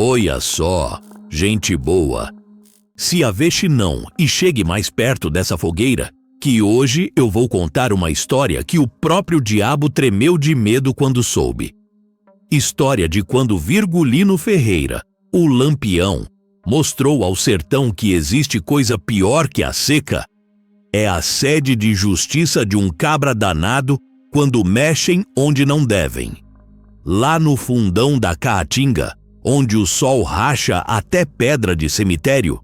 Olha só, gente boa. Se avexe não e chegue mais perto dessa fogueira, que hoje eu vou contar uma história que o próprio diabo tremeu de medo quando soube. História de quando Virgulino Ferreira, o Lampião, mostrou ao sertão que existe coisa pior que a seca. É a sede de justiça de um cabra danado quando mexem onde não devem. Lá no fundão da Caatinga, onde o sol racha até pedra de cemitério,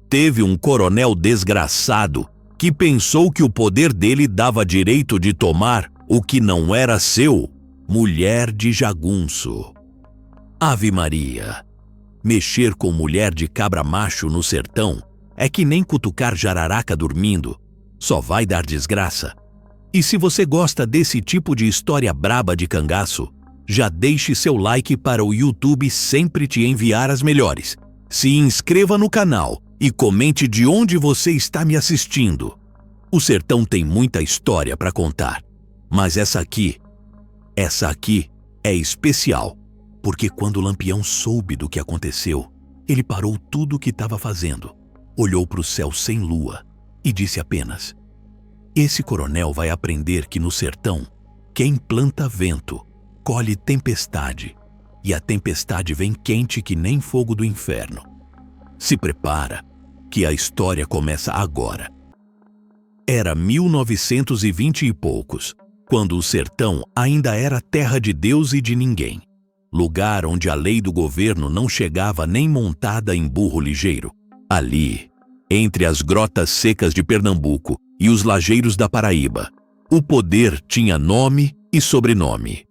teve um coronel desgraçado que pensou que o poder dele dava direito de tomar o que não era seu, mulher de jagunço. Ave Maria! Mexer com mulher de cabra macho no sertão é que nem cutucar jararaca dormindo, só vai dar desgraça. E se você gosta desse tipo de história braba de cangaço, já deixe seu like para o YouTube sempre te enviar as melhores. Se inscreva no canal e comente de onde você está me assistindo. O sertão tem muita história para contar, mas essa aqui é especial, porque quando o Lampião soube do que aconteceu, ele parou tudo o que estava fazendo, olhou para o céu sem lua e disse apenas: esse coronel vai aprender que no sertão, quem planta vento, colhe tempestade, e a tempestade vem quente que nem fogo do inferno. Se prepara, que a história começa agora. Era 1920 e poucos, quando o sertão ainda era terra de Deus e de ninguém. Lugar onde a lei do governo não chegava nem montada em burro ligeiro. Ali, entre as grotas secas de Pernambuco e os lageiros da Paraíba, o poder tinha nome e sobrenome.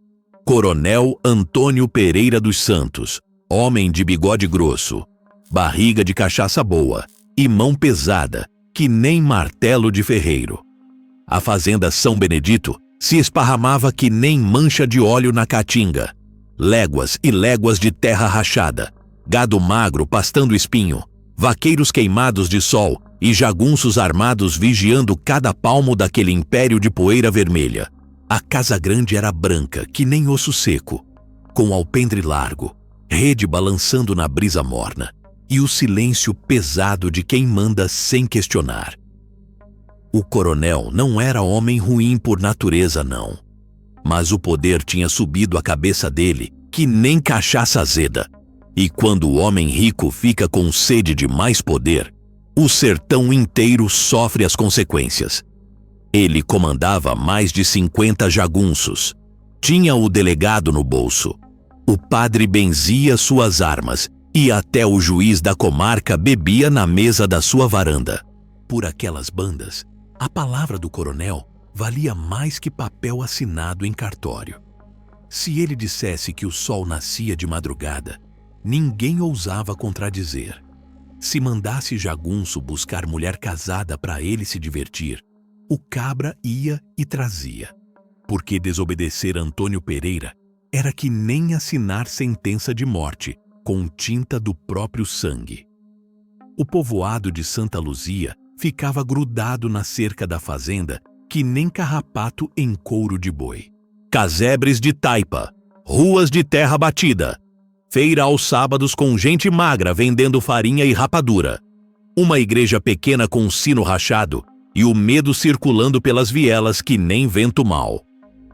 Coronel Antônio Pereira dos Santos, homem de bigode grosso, barriga de cachaça boa e mão pesada, que nem martelo de ferreiro. A fazenda São Benedito se esparramava que nem mancha de óleo na caatinga. Léguas e léguas de terra rachada, gado magro pastando espinho, vaqueiros queimados de sol e jagunços armados vigiando cada palmo daquele império de poeira vermelha. A casa grande era branca, que nem osso seco, com alpendre largo, rede balançando na brisa morna, e o silêncio pesado de quem manda sem questionar. O coronel não era homem ruim por natureza, não. Mas o poder tinha subido a cabeça dele, que nem cachaça azeda. E quando o homem rico fica com sede de mais poder, o sertão inteiro sofre as consequências. Ele comandava mais de 50 jagunços. Tinha o delegado no bolso. O padre benzia suas armas e até o juiz da comarca bebia na mesa da sua varanda. Por aquelas bandas, a palavra do coronel valia mais que papel assinado em cartório. Se ele dissesse que o sol nascia de madrugada, ninguém ousava contradizer. Se mandasse jagunço buscar mulher casada para ele se divertir, o cabra ia e trazia. Porque desobedecer Antônio Pereira era que nem assinar sentença de morte com tinta do próprio sangue. O povoado de Santa Luzia ficava grudado na cerca da fazenda que nem carrapato em couro de boi. Casebres de taipa, ruas de terra batida, feira aos sábados com gente magra vendendo farinha e rapadura, uma igreja pequena com um sino rachado e o medo circulando pelas vielas que nem vento mau.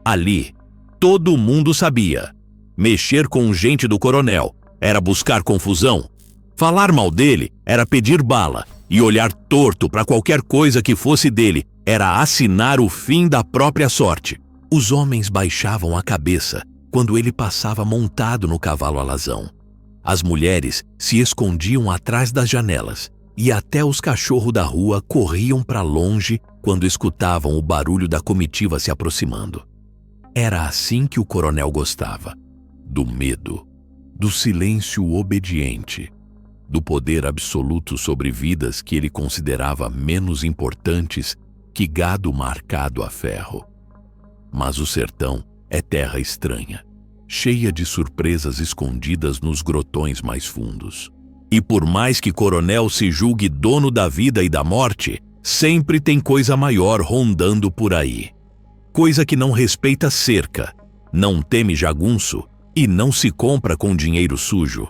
Ali, todo mundo sabia. Mexer com gente do coronel era buscar confusão. Falar mal dele era pedir bala, e olhar torto para qualquer coisa que fosse dele era assinar o fim da própria sorte. Os homens baixavam a cabeça quando ele passava montado no cavalo alazão. As mulheres se escondiam atrás das janelas e até os cachorros da rua corriam para longe quando escutavam o barulho da comitiva se aproximando. Era assim que o coronel gostava: do medo, do silêncio obediente, do poder absoluto sobre vidas que ele considerava menos importantes que gado marcado a ferro. Mas o sertão é terra estranha, cheia de surpresas escondidas nos grotões mais fundos. E por mais que coronel se julgue dono da vida e da morte, sempre tem coisa maior rondando por aí. Coisa que não respeita cerca, não teme jagunço e não se compra com dinheiro sujo.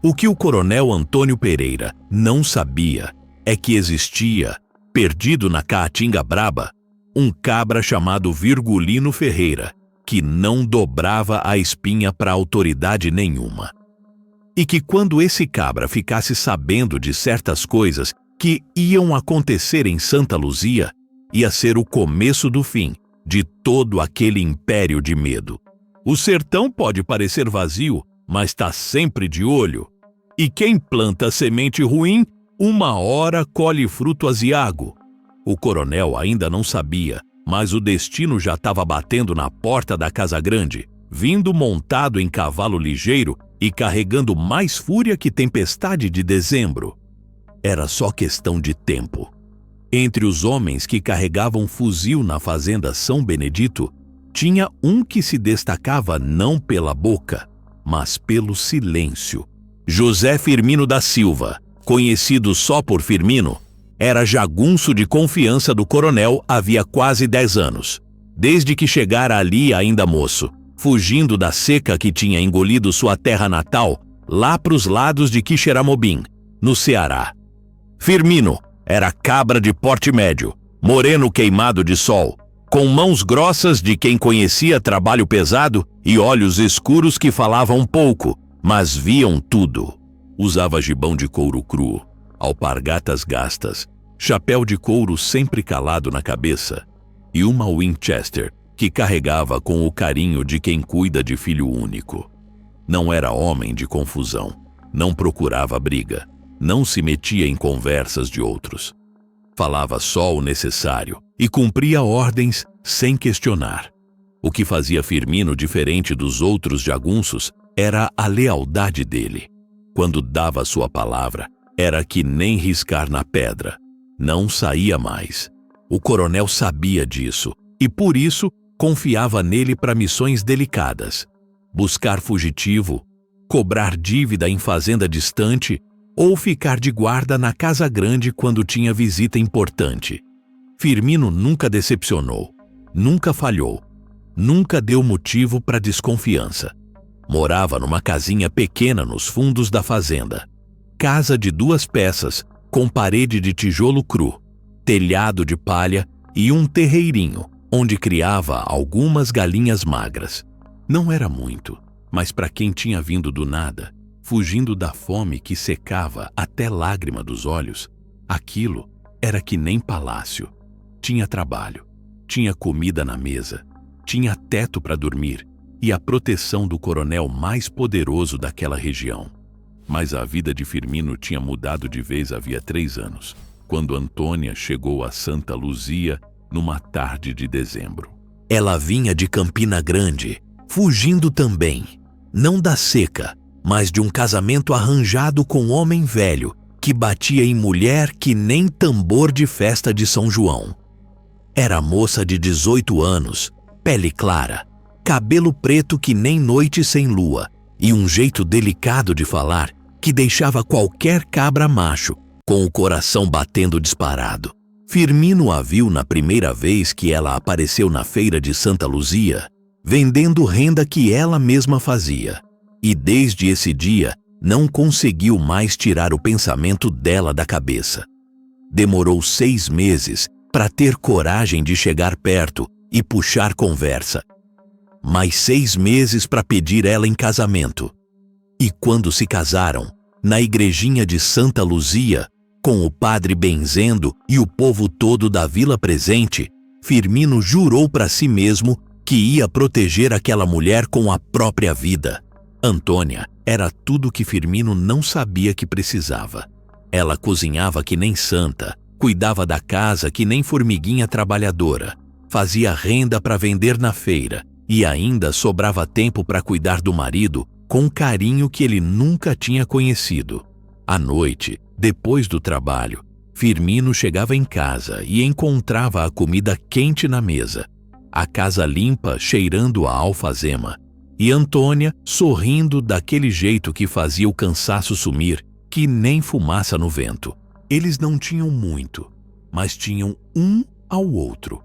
O que o coronel Antônio Pereira não sabia é que existia, perdido na Caatinga Braba, um cabra chamado Virgulino Ferreira, que não dobrava a espinha para autoridade nenhuma. E que quando esse cabra ficasse sabendo de certas coisas que iam acontecer em Santa Luzia, ia ser o começo do fim de todo aquele império de medo. O sertão pode parecer vazio, mas está sempre de olho. E quem planta semente ruim, uma hora colhe fruto aziago. O coronel ainda não sabia, mas o destino já estava batendo na porta da Casa Grande, vindo montado em cavalo ligeiro e carregando mais fúria que tempestade de dezembro. Era só questão de tempo. Entre os homens que carregavam fuzil na fazenda São Benedito, tinha um que se destacava não pela boca, mas pelo silêncio. José Firmino da Silva, conhecido só por Firmino, era jagunço de confiança do coronel havia quase 10 anos, desde que chegara ali ainda moço, fugindo da seca que tinha engolido sua terra natal, lá pros lados de Quixeramobim, no Ceará. Firmino era cabra de porte médio, moreno queimado de sol, com mãos grossas de quem conhecia trabalho pesado e olhos escuros que falavam pouco, mas viam tudo. Usava gibão de couro cru, alpargatas gastas, chapéu de couro sempre calado na cabeça e uma Winchester que carregava com o carinho de quem cuida de filho único. Não era homem de confusão, não procurava briga, não se metia em conversas de outros. Falava só o necessário e cumpria ordens sem questionar. O que fazia Firmino diferente dos outros jagunços era a lealdade dele. Quando dava sua palavra, era que nem riscar na pedra. Não saía mais. O coronel sabia disso e, por isso, confiava nele para missões delicadas. Buscar fugitivo, cobrar dívida em fazenda distante ou ficar de guarda na Casa Grande quando tinha visita importante. Firmino nunca decepcionou, nunca falhou, nunca deu motivo para desconfiança. Morava numa casinha pequena nos fundos da fazenda. Casa de 2 peças, com parede de tijolo cru, telhado de palha e um terreirinho, onde criava algumas galinhas magras. Não era muito, mas para quem tinha vindo do nada, fugindo da fome que secava até lágrima dos olhos, aquilo era que nem palácio. Tinha trabalho, tinha comida na mesa, tinha teto para dormir e a proteção do coronel mais poderoso daquela região. Mas a vida de Firmino tinha mudado de vez havia 3 anos, quando Antônia chegou a Santa Luzia numa tarde de dezembro. Ela vinha de Campina Grande, fugindo também, não da seca, mas de um casamento arranjado com um homem velho que batia em mulher que nem tambor de festa de São João. Era moça de 18 anos, pele clara, cabelo preto que nem noite sem lua e um jeito delicado de falar que deixava qualquer cabra macho com o coração batendo disparado. Firmino a viu na primeira vez que ela apareceu na feira de Santa Luzia, vendendo renda que ela mesma fazia. E desde esse dia não conseguiu mais tirar o pensamento dela da cabeça. Demorou 6 meses para ter coragem de chegar perto e puxar conversa. Mais 6 meses para pedir ela em casamento. E quando se casaram, na igrejinha de Santa Luzia, com o padre benzendo e o povo todo da vila presente, Firmino jurou para si mesmo que ia proteger aquela mulher com a própria vida. Antônia era tudo que Firmino não sabia que precisava. Ela cozinhava que nem santa, cuidava da casa que nem formiguinha trabalhadora, fazia renda para vender na feira e ainda sobrava tempo para cuidar do marido com um carinho que ele nunca tinha conhecido. À noite, depois do trabalho, Firmino chegava em casa e encontrava a comida quente na mesa, a casa limpa cheirando a alfazema e Antônia sorrindo daquele jeito que fazia o cansaço sumir, que nem fumaça no vento. Eles não tinham muito, mas tinham um ao outro.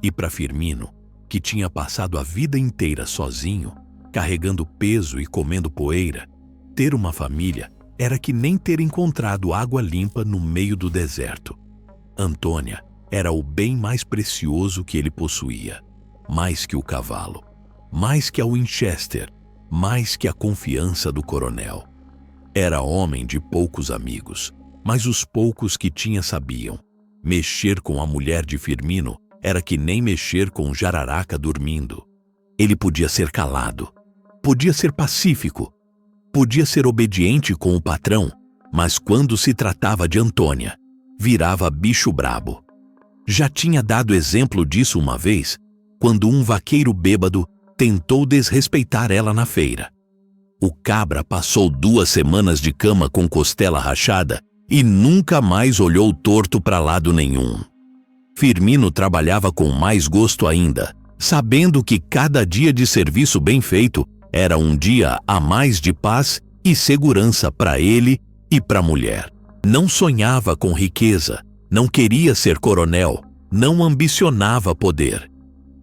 E para Firmino, que tinha passado a vida inteira sozinho, carregando peso e comendo poeira, Ter uma família era que nem ter encontrado água limpa no meio do deserto. Antônia era o bem mais precioso que ele possuía, mais que o cavalo, mais que a Winchester, mais que a confiança do coronel. Era homem de poucos amigos, mas os poucos que tinha sabiam. Mexer com a mulher de Firmino era que nem mexer com jararaca dormindo. Ele podia ser calado, podia ser pacífico, podia ser obediente com o patrão, mas quando se tratava de Antônia, virava bicho brabo. Já tinha dado exemplo disso uma vez, quando um vaqueiro bêbado tentou desrespeitar ela na feira. O cabra passou 2 semanas de cama com costela rachada e nunca mais olhou torto para lado nenhum. Firmino trabalhava com mais gosto ainda, sabendo que cada dia de serviço bem feito era um dia a mais de paz e segurança para ele e para a mulher. Não sonhava com riqueza, não queria ser coronel, não ambicionava poder.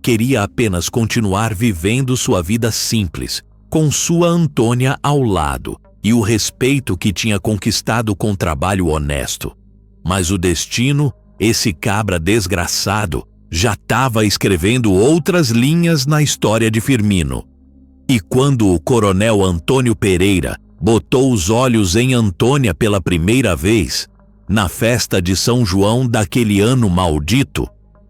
Queria apenas continuar vivendo sua vida simples, com sua Antônia ao lado e o respeito que tinha conquistado com trabalho honesto. Mas o destino, esse cabra desgraçado, já estava escrevendo outras linhas na história de Firmino. E quando o coronel Antônio Pereira botou os olhos em Antônia pela primeira vez, na festa de São João daquele ano maldito,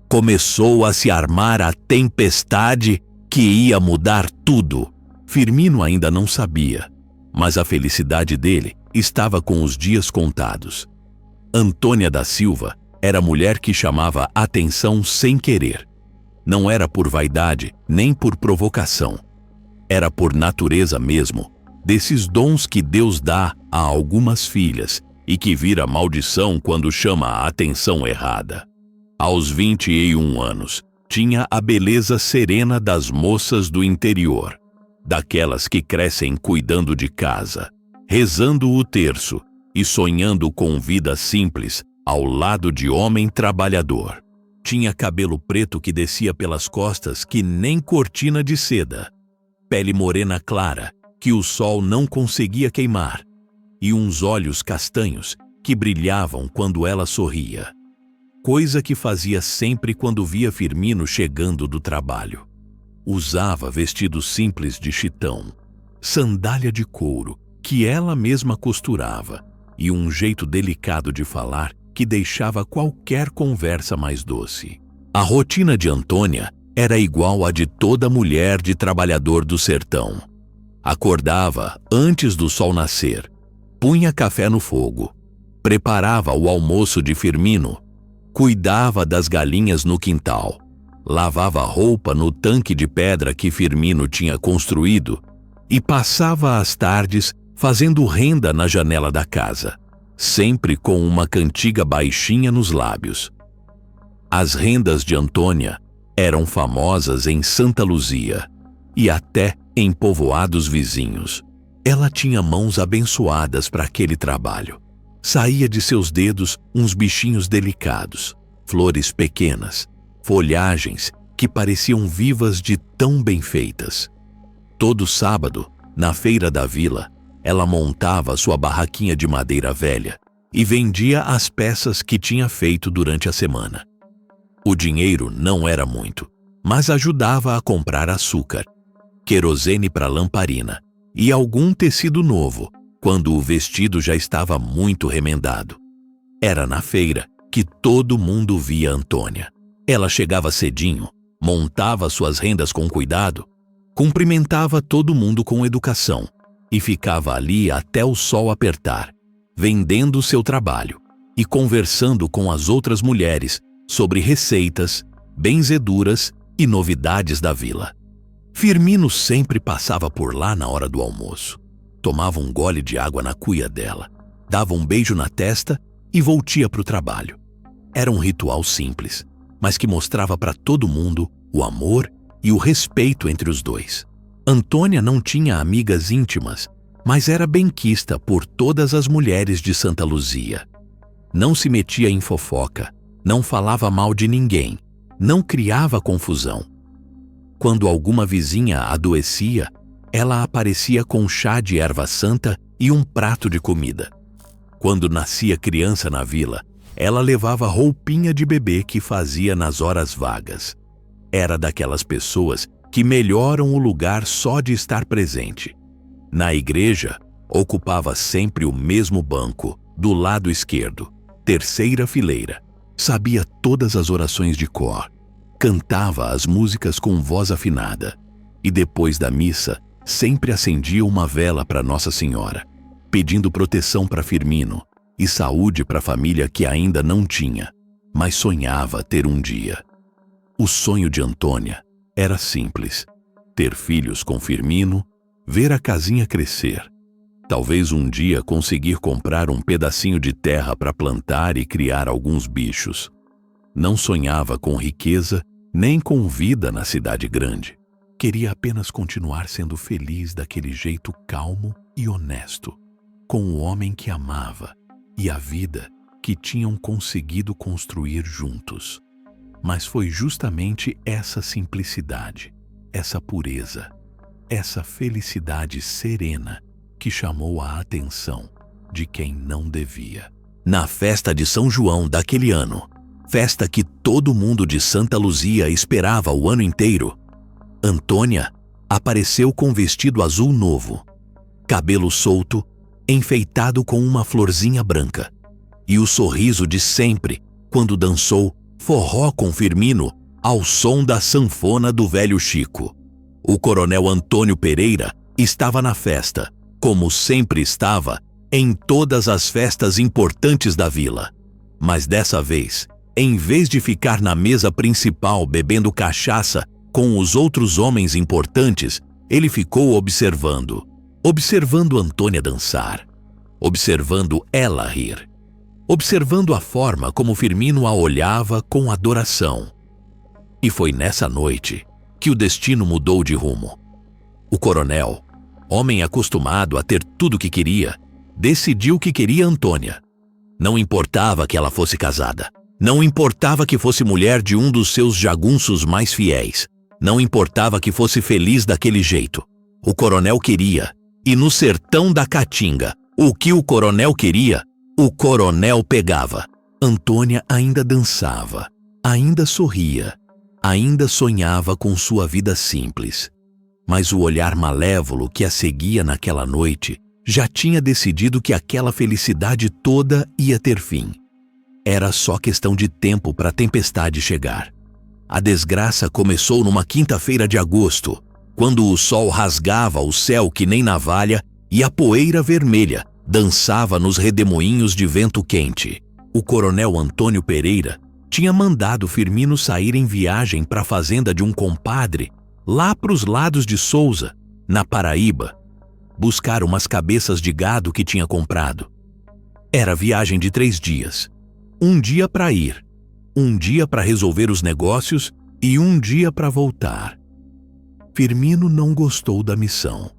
começou a se armar a tempestade que ia mudar tudo. Firmino ainda não sabia, mas a felicidade dele estava com os dias contados. Antônia da Silva era mulher que chamava atenção sem querer. Não era por vaidade nem por provocação. Era por natureza mesmo, desses dons que Deus dá a algumas filhas e que vira maldição quando chama a atenção errada. Aos 21 anos, tinha a beleza serena das moças do interior, daquelas que crescem cuidando de casa, rezando o terço e sonhando com vida simples ao lado de homem trabalhador. Tinha cabelo preto que descia pelas costas que nem cortina de seda, pele morena clara que o sol não conseguia queimar e uns olhos castanhos que brilhavam quando ela sorria, coisa que fazia sempre quando via Firmino chegando do trabalho. Usava vestidos simples de chitão, sandália de couro que ela mesma costurava e um jeito delicado de falar que deixava qualquer conversa mais doce. A rotina de Antônia era igual à de toda mulher de trabalhador do sertão. Acordava antes do sol nascer, punha café no fogo, preparava o almoço de Firmino, cuidava das galinhas no quintal, lavava roupa no tanque de pedra que Firmino tinha construído e passava as tardes fazendo renda na janela da casa, sempre com uma cantiga baixinha nos lábios. As rendas de Antônia eram famosas em Santa Luzia e até em povoados vizinhos. Ela tinha mãos abençoadas para aquele trabalho. Saía de seus dedos uns bichinhos delicados, flores pequenas, folhagens que pareciam vivas de tão bem feitas. Todo sábado, na feira da vila, ela montava sua barraquinha de madeira velha e vendia as peças que tinha feito durante a semana. O dinheiro não era muito, mas ajudava a comprar açúcar, querosene para lamparina e algum tecido novo, quando o vestido já estava muito remendado. Era na feira que todo mundo via Antônia. Ela chegava cedinho, montava suas rendas com cuidado, cumprimentava todo mundo com educação e ficava ali até o sol apertar, vendendo seu trabalho e conversando com as outras mulheres sobre receitas, benzeduras e novidades da vila. Firmino sempre passava por lá na hora do almoço, tomava um gole de água na cuia dela, dava um beijo na testa e voltia para o trabalho. Era um ritual simples, mas que mostrava para todo mundo o amor e o respeito entre os dois. Antônia não tinha amigas íntimas, mas era benquista por todas as mulheres de Santa Luzia. Não se metia em fofoca, não falava mal de ninguém, não criava confusão. Quando alguma vizinha adoecia, ela aparecia com chá de erva santa e um prato de comida. Quando nascia criança na vila, ela levava roupinha de bebê que fazia nas horas vagas. Era daquelas pessoas que melhoram o lugar só de estar presente. Na igreja, ocupava sempre o mesmo banco, do lado esquerdo, terceira fileira. Sabia todas as orações de cor, cantava as músicas com voz afinada e depois da missa sempre acendia uma vela para Nossa Senhora, pedindo proteção para Firmino e saúde para a família que ainda não tinha, mas sonhava ter um dia. O sonho de Antônia era simples: ter filhos com Firmino, ver a casinha crescer. Talvez um dia conseguir comprar um pedacinho de terra para plantar e criar alguns bichos. Não sonhava com riqueza nem com vida na cidade grande. Queria apenas continuar sendo feliz daquele jeito calmo e honesto, com o homem que amava e a vida que tinham conseguido construir juntos. Mas foi justamente essa simplicidade, essa pureza, essa felicidade serena que chamou a atenção de quem não devia. Na festa de São João daquele ano, festa que todo mundo de Santa Luzia esperava o ano inteiro, Antônia apareceu com vestido azul novo, cabelo solto, enfeitado com uma florzinha branca, e o sorriso de sempre quando dançou forró com Firmino ao som da sanfona do velho Chico. O coronel Antônio Pereira estava na festa, como sempre estava em todas as festas importantes da vila. Mas dessa vez, em vez de ficar na mesa principal bebendo cachaça com os outros homens importantes, ele ficou observando Antônia dançar, observando ela rir, observando a forma como Firmino a olhava com adoração. E foi nessa noite que o destino mudou de rumo. O coronel, homem acostumado a ter tudo o que queria, decidiu que queria Antônia. Não importava que ela fosse casada, não importava que fosse mulher de um dos seus jagunços mais fiéis, não importava que fosse feliz daquele jeito. O coronel queria, e no sertão da Caatinga, o que o coronel queria, o coronel pegava. Antônia ainda dançava, ainda sorria, ainda sonhava com sua vida simples. Mas o olhar malévolo que a seguia naquela noite já tinha decidido que aquela felicidade toda ia ter fim. Era só questão de tempo para a tempestade chegar. A desgraça começou numa quinta-feira de agosto, quando o sol rasgava o céu que nem navalha e a poeira vermelha dançava nos redemoinhos de vento quente. O coronel Antônio Pereira tinha mandado Firmino sair em viagem para a fazenda de um compadre lá para os lados de Sousa, na Paraíba, buscar umas cabeças de gado que tinha comprado. Era viagem de 3 dias. Um dia para ir, um dia para resolver os negócios e um dia para voltar. Firmino não gostou da missão.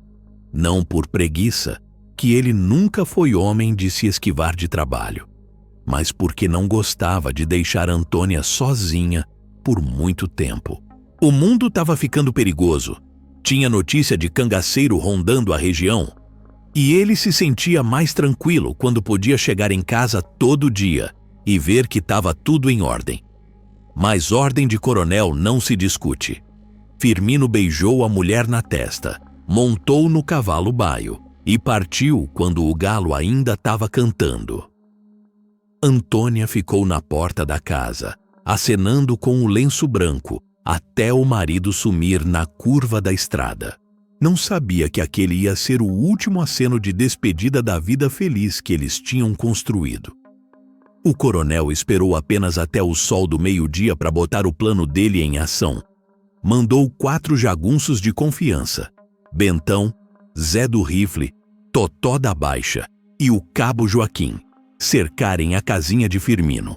Não por preguiça, que ele nunca foi homem de se esquivar de trabalho, mas porque não gostava de deixar Antônia sozinha por muito tempo. O mundo estava ficando perigoso. Tinha notícia de cangaceiro rondando a região. E ele se sentia mais tranquilo quando podia chegar em casa todo dia e ver que estava tudo em ordem. Mas ordem de coronel não se discute. Firmino beijou a mulher na testa, montou no cavalo baio e partiu quando o galo ainda estava cantando. Antônia ficou na porta da casa, acenando com o lenço branco, até o marido sumir na curva da estrada. Não sabia que aquele ia ser o último aceno de despedida da vida feliz que eles tinham construído. O coronel esperou apenas até o sol do meio-dia para botar o plano dele em ação. Mandou 4 jagunços de confiança, Bentão, Zé do Rifle, Totó da Baixa e o Cabo Joaquim, cercarem a casinha de Firmino.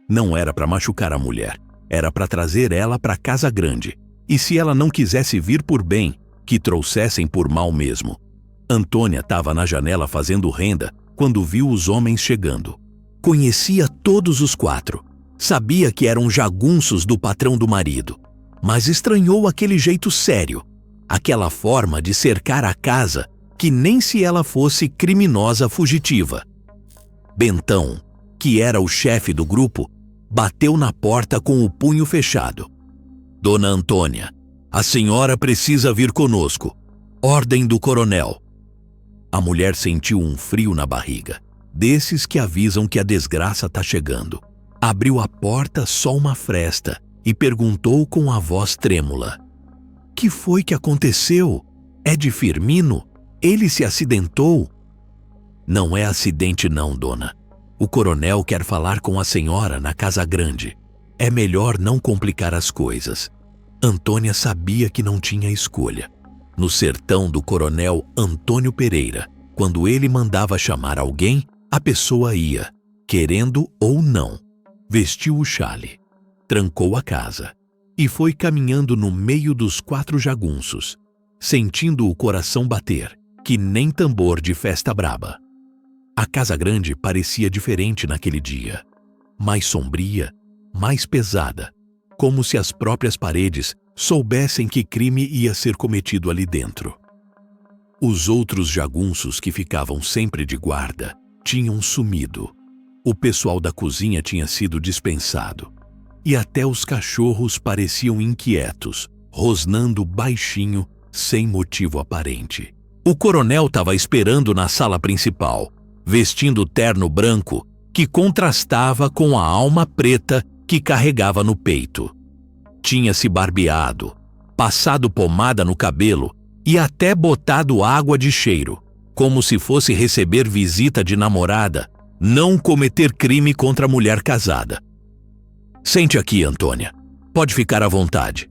Não era para machucar a mulher, era para trazer ela para Casa Grande. E se ela não quisesse vir por bem, que trouxessem por mal mesmo. Antônia estava na janela fazendo renda quando viu os homens chegando. Conhecia todos os 4. Sabia que eram jagunços do patrão do marido, mas estranhou aquele jeito sério. aquela forma de cercar a casa que nem se ela fosse criminosa fugitiva. Bentão, que era o chefe do grupo, bateu na porta com o punho fechado. Dona Antônia, a senhora precisa vir conosco. Ordem do coronel. A mulher sentiu um frio na barriga, desses que avisam que a desgraça está chegando. Abriu a porta só uma fresta e perguntou com a voz trêmula: "Que foi que aconteceu? É de Firmino? Ele se acidentou?" "Não é acidente não, dona. O coronel quer falar com a senhora na Casa Grande. É melhor não complicar as coisas." Antônia sabia que não tinha escolha. No sertão do coronel Antônio Pereira, quando ele mandava chamar alguém, a pessoa ia, querendo ou não. Vestiu o chale, trancou a casa e foi caminhando no meio dos 4 jagunços, sentindo o coração bater, que nem tambor de festa braba. A Casa Grande parecia diferente naquele dia, mais sombria, mais pesada, como se as próprias paredes soubessem que crime ia ser cometido ali dentro. Os outros jagunços que ficavam sempre de guarda tinham sumido. O pessoal da cozinha tinha sido dispensado. E até os cachorros pareciam inquietos, rosnando baixinho, sem motivo aparente. O coronel estava esperando na sala principal, vestindo terno branco que contrastava com a alma preta que carregava no peito. Tinha se barbeado, passado pomada no cabelo e até botado água de cheiro, como se fosse receber visita de namorada, não cometer crime contra a mulher casada. "Sente aqui, Antônia. Pode ficar à vontade."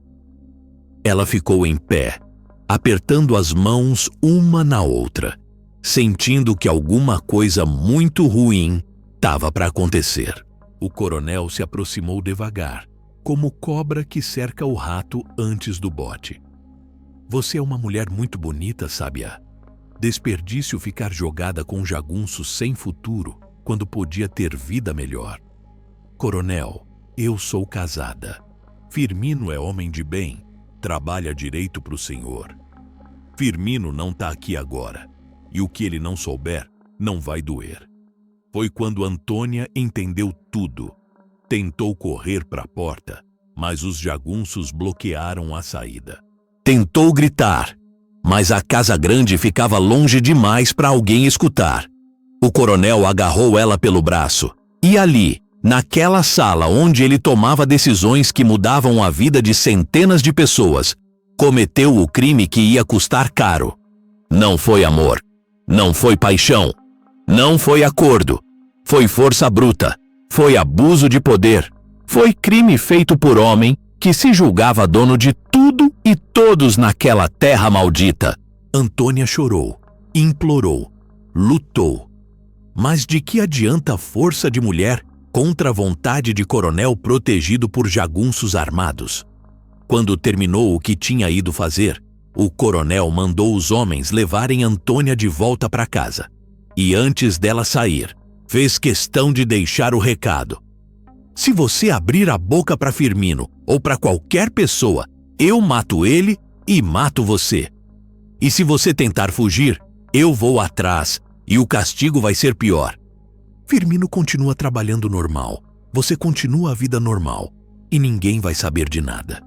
Ela ficou em pé, apertando as mãos uma na outra, sentindo que alguma coisa muito ruim estava para acontecer. O coronel se aproximou devagar, como cobra que cerca o rato antes do bote. "Você é uma mulher muito bonita, sabe-a? Desperdício ficar jogada com um jagunço sem futuro, quando podia ter vida melhor. Coronel, eu sou casada. Firmino é homem de bem, trabalha direito para o senhor. Firmino não está aqui agora, e o que ele não souber não vai doer." Foi quando Antônia entendeu tudo. Tentou correr para a porta, mas os jagunços bloquearam a saída. Tentou gritar, mas a Casa Grande ficava longe demais para alguém escutar. O coronel agarrou ela pelo braço e ali, naquela sala onde ele tomava decisões que mudavam a vida de centenas de pessoas, cometeu o crime que ia custar caro. Não foi amor, não foi paixão, não foi acordo, foi força bruta, foi abuso de poder, foi crime feito por homem que se julgava dono de tudo e todos naquela terra maldita. Antônia chorou, implorou, lutou. Mas de que adianta a força de mulher contra a vontade de coronel protegido por jagunços armados? Quando terminou o que tinha ido fazer, o coronel mandou os homens levarem Antônia de volta para casa. E antes dela sair, fez questão de deixar o recado: "Se você abrir a boca para Firmino ou para qualquer pessoa, eu mato ele e mato você. E se você tentar fugir, eu vou atrás e o castigo vai ser pior. Firmino continua trabalhando normal, você continua a vida normal e ninguém vai saber de nada."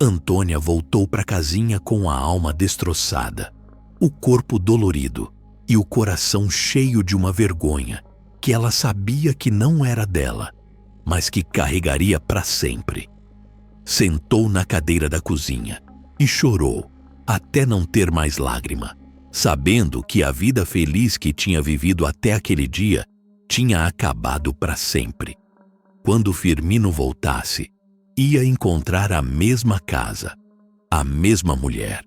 Antônia voltou para a casinha com a alma destroçada, o corpo dolorido e o coração cheio de uma vergonha que ela sabia que não era dela, mas que carregaria para sempre. Sentou na cadeira da cozinha e chorou até não ter mais lágrima, sabendo que a vida feliz que tinha vivido até aquele dia tinha acabado para sempre. Quando Firmino voltasse, ia encontrar a mesma casa, a mesma mulher,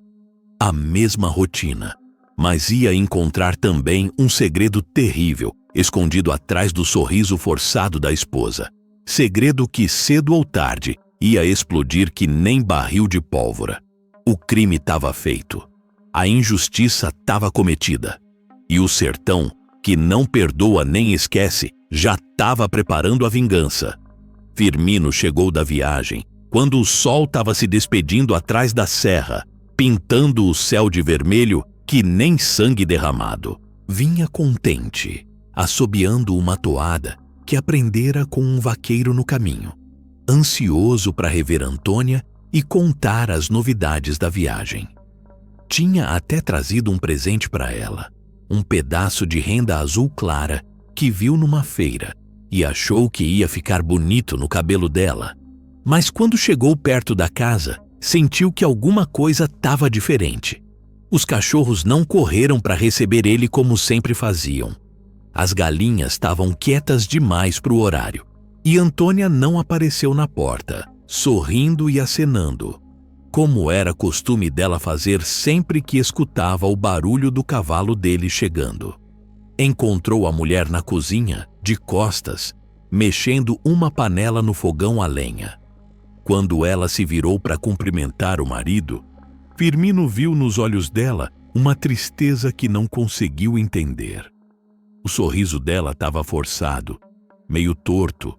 a mesma rotina, mas ia encontrar também um segredo terrível escondido atrás do sorriso forçado da esposa. Segredo que cedo ou tarde ia explodir que nem barril de pólvora. O crime estava feito, a injustiça estava cometida, e o sertão, que não perdoa nem esquece, já estava preparando a vingança. Firmino chegou da viagem quando o sol estava se despedindo atrás da serra, pintando o céu de vermelho que nem sangue derramado. Vinha contente, assobiando uma toada que aprendera com um vaqueiro no caminho, ansioso para rever Antônia e contar as novidades da viagem. Tinha até trazido um presente para ela, um pedaço de renda azul clara que viu numa feira e achou que ia ficar bonito no cabelo dela. Mas quando chegou perto da casa, sentiu que alguma coisa estava diferente. Os cachorros não correram para receber ele como sempre faziam. As galinhas estavam quietas demais para o horário. E Antônia não apareceu na porta, sorrindo e acenando, como era costume dela fazer sempre que escutava o barulho do cavalo dele chegando. Encontrou a mulher na cozinha, de costas, mexendo uma panela no fogão a lenha. Quando ela se virou para cumprimentar o marido, Firmino viu nos olhos dela uma tristeza que não conseguiu entender. O sorriso dela estava forçado, meio torto,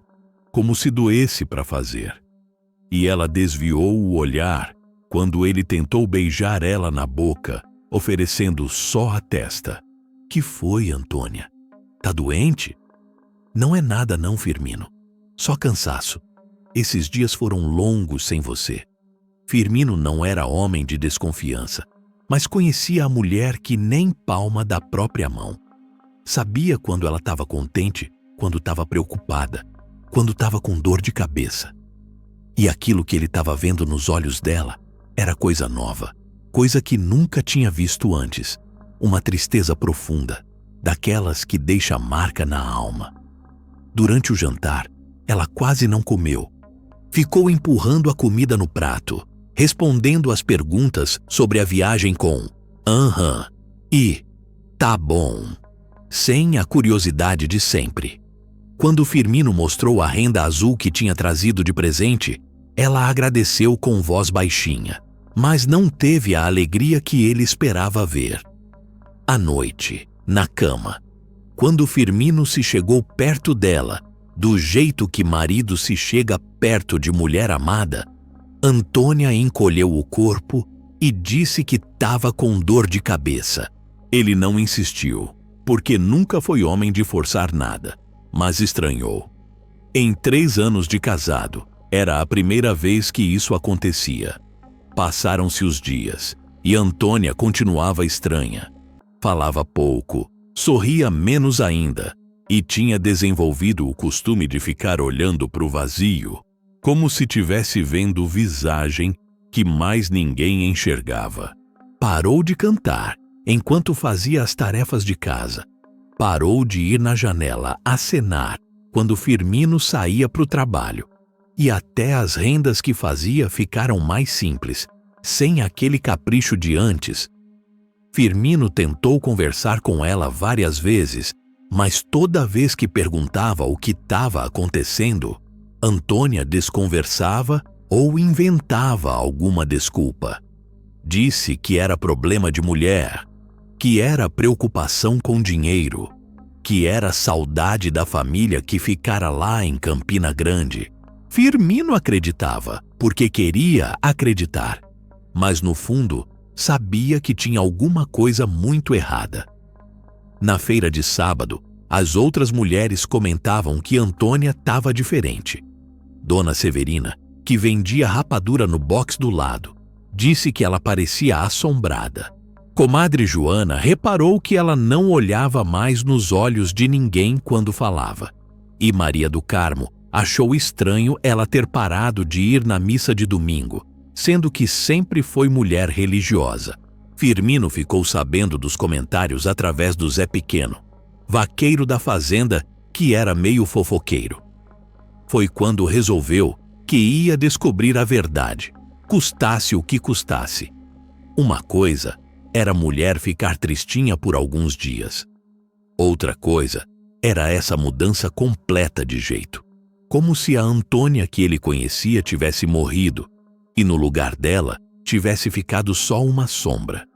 como se doesse para fazer. E ela desviou o olhar quando ele tentou beijar ela na boca, oferecendo só a testa. Que foi, Antônia? Tá doente? Não é nada não, Firmino. Só cansaço. Esses dias foram longos sem você. Firmino não era homem de desconfiança, mas conhecia a mulher que nem palma da própria mão. Sabia quando ela estava contente, quando estava preocupada, quando estava com dor de cabeça. E aquilo que ele estava vendo nos olhos dela era coisa nova, coisa que nunca tinha visto antes. Uma tristeza profunda, daquelas que deixa marca na alma. Durante o jantar, ela quase não comeu. Ficou empurrando a comida no prato, respondendo às perguntas sobre a viagem com "aham" e "tá bom", sem a curiosidade de sempre. Quando Firmino mostrou a renda azul que tinha trazido de presente, ela agradeceu com voz baixinha, mas não teve a alegria que ele esperava ver. À noite, na cama, quando Firmino se chegou perto dela, do jeito que marido se chega perto de mulher amada, Antônia encolheu o corpo e disse que estava com dor de cabeça. Ele não insistiu, porque nunca foi homem de forçar nada, mas estranhou. Em 3 anos de casado, era a primeira vez que isso acontecia. Passaram-se os dias e Antônia continuava estranha. Falava pouco, sorria menos ainda e tinha desenvolvido o costume de ficar olhando para o vazio, como se tivesse vendo visagem que mais ninguém enxergava. Parou de cantar enquanto fazia as tarefas de casa. Parou de ir na janela acenar quando Firmino saía para o trabalho. E até as rendas que fazia ficaram mais simples, sem aquele capricho de antes. Firmino tentou conversar com ela várias vezes, mas toda vez que perguntava o que estava acontecendo, Antônia desconversava ou inventava alguma desculpa. Disse que era problema de mulher, que era preocupação com dinheiro, que era saudade da família que ficara lá em Campina Grande. Firmino acreditava, porque queria acreditar, mas no fundo sabia que tinha alguma coisa muito errada. Na feira de sábado, as outras mulheres comentavam que Antônia estava diferente. Dona Severina, que vendia rapadura no box do lado, disse que ela parecia assombrada. Comadre Joana reparou que ela não olhava mais nos olhos de ninguém quando falava. E Maria do Carmo achou estranho ela ter parado de ir na missa de domingo, sendo que sempre foi mulher religiosa. Firmino ficou sabendo dos comentários através do Zé Pequeno, vaqueiro da fazenda que era meio fofoqueiro. Foi quando resolveu que ia descobrir a verdade, custasse o que custasse. Uma coisa era a mulher ficar tristinha por alguns dias. Outra coisa era essa mudança completa de jeito, como se a Antônia que ele conhecia tivesse morrido e no lugar dela tivesse ficado só uma sombra.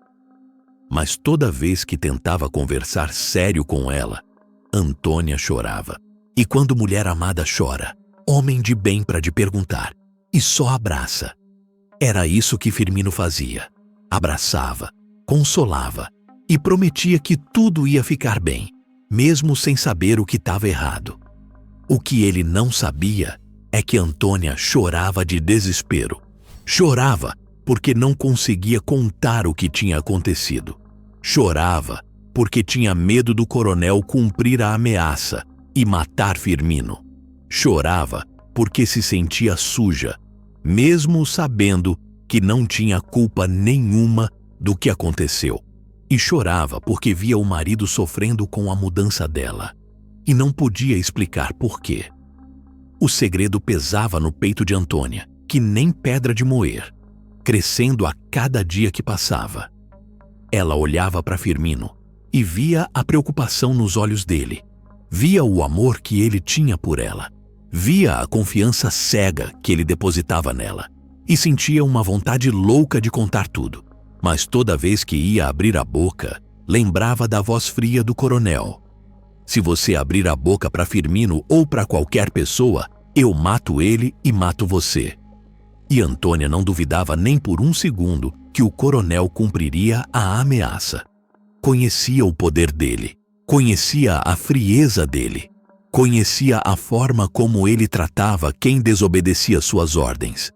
Mas toda vez que tentava conversar sério com ela, Antônia chorava. E quando mulher amada chora, homem de bem para de perguntar, e só abraça. Era isso que Firmino fazia. Abraçava, consolava e prometia que tudo ia ficar bem, mesmo sem saber o que estava errado. O que ele não sabia é que Antônia chorava de desespero. Chorava porque não conseguia contar o que tinha acontecido. Chorava porque tinha medo do coronel cumprir a ameaça e matar Firmino. Chorava porque se sentia suja, mesmo sabendo que não tinha culpa nenhuma do que aconteceu. E chorava porque via o marido sofrendo com a mudança dela e não podia explicar por quê. O segredo pesava no peito de Antônia, que nem pedra de moer, crescendo a cada dia que passava. Ela olhava para Firmino e via a preocupação nos olhos dele, via o amor que ele tinha por ela, via a confiança cega que ele depositava nela e sentia uma vontade louca de contar tudo. Mas toda vez que ia abrir a boca, lembrava da voz fria do coronel. Se você abrir a boca para Firmino ou para qualquer pessoa, eu mato ele e mato você. E Antônia não duvidava nem por um segundo que o coronel cumpriria a ameaça. Conhecia o poder dele, conhecia a frieza dele, conhecia a forma como ele tratava quem desobedecia suas ordens.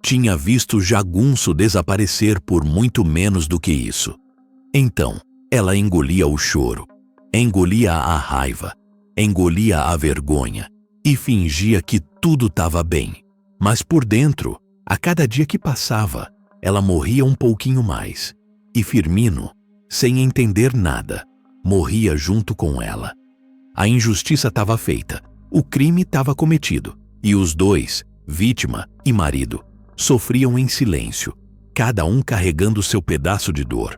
Tinha visto Jagunço desaparecer por muito menos do que isso. Então, ela engolia o choro, engolia a raiva, engolia a vergonha e fingia que tudo estava bem. Mas por dentro, a cada dia que passava, ela morria um pouquinho mais. E Firmino, sem entender nada, morria junto com ela. A injustiça estava feita, o crime estava cometido, e os dois, vítima e marido, sofriam em silêncio, cada um carregando seu pedaço de dor.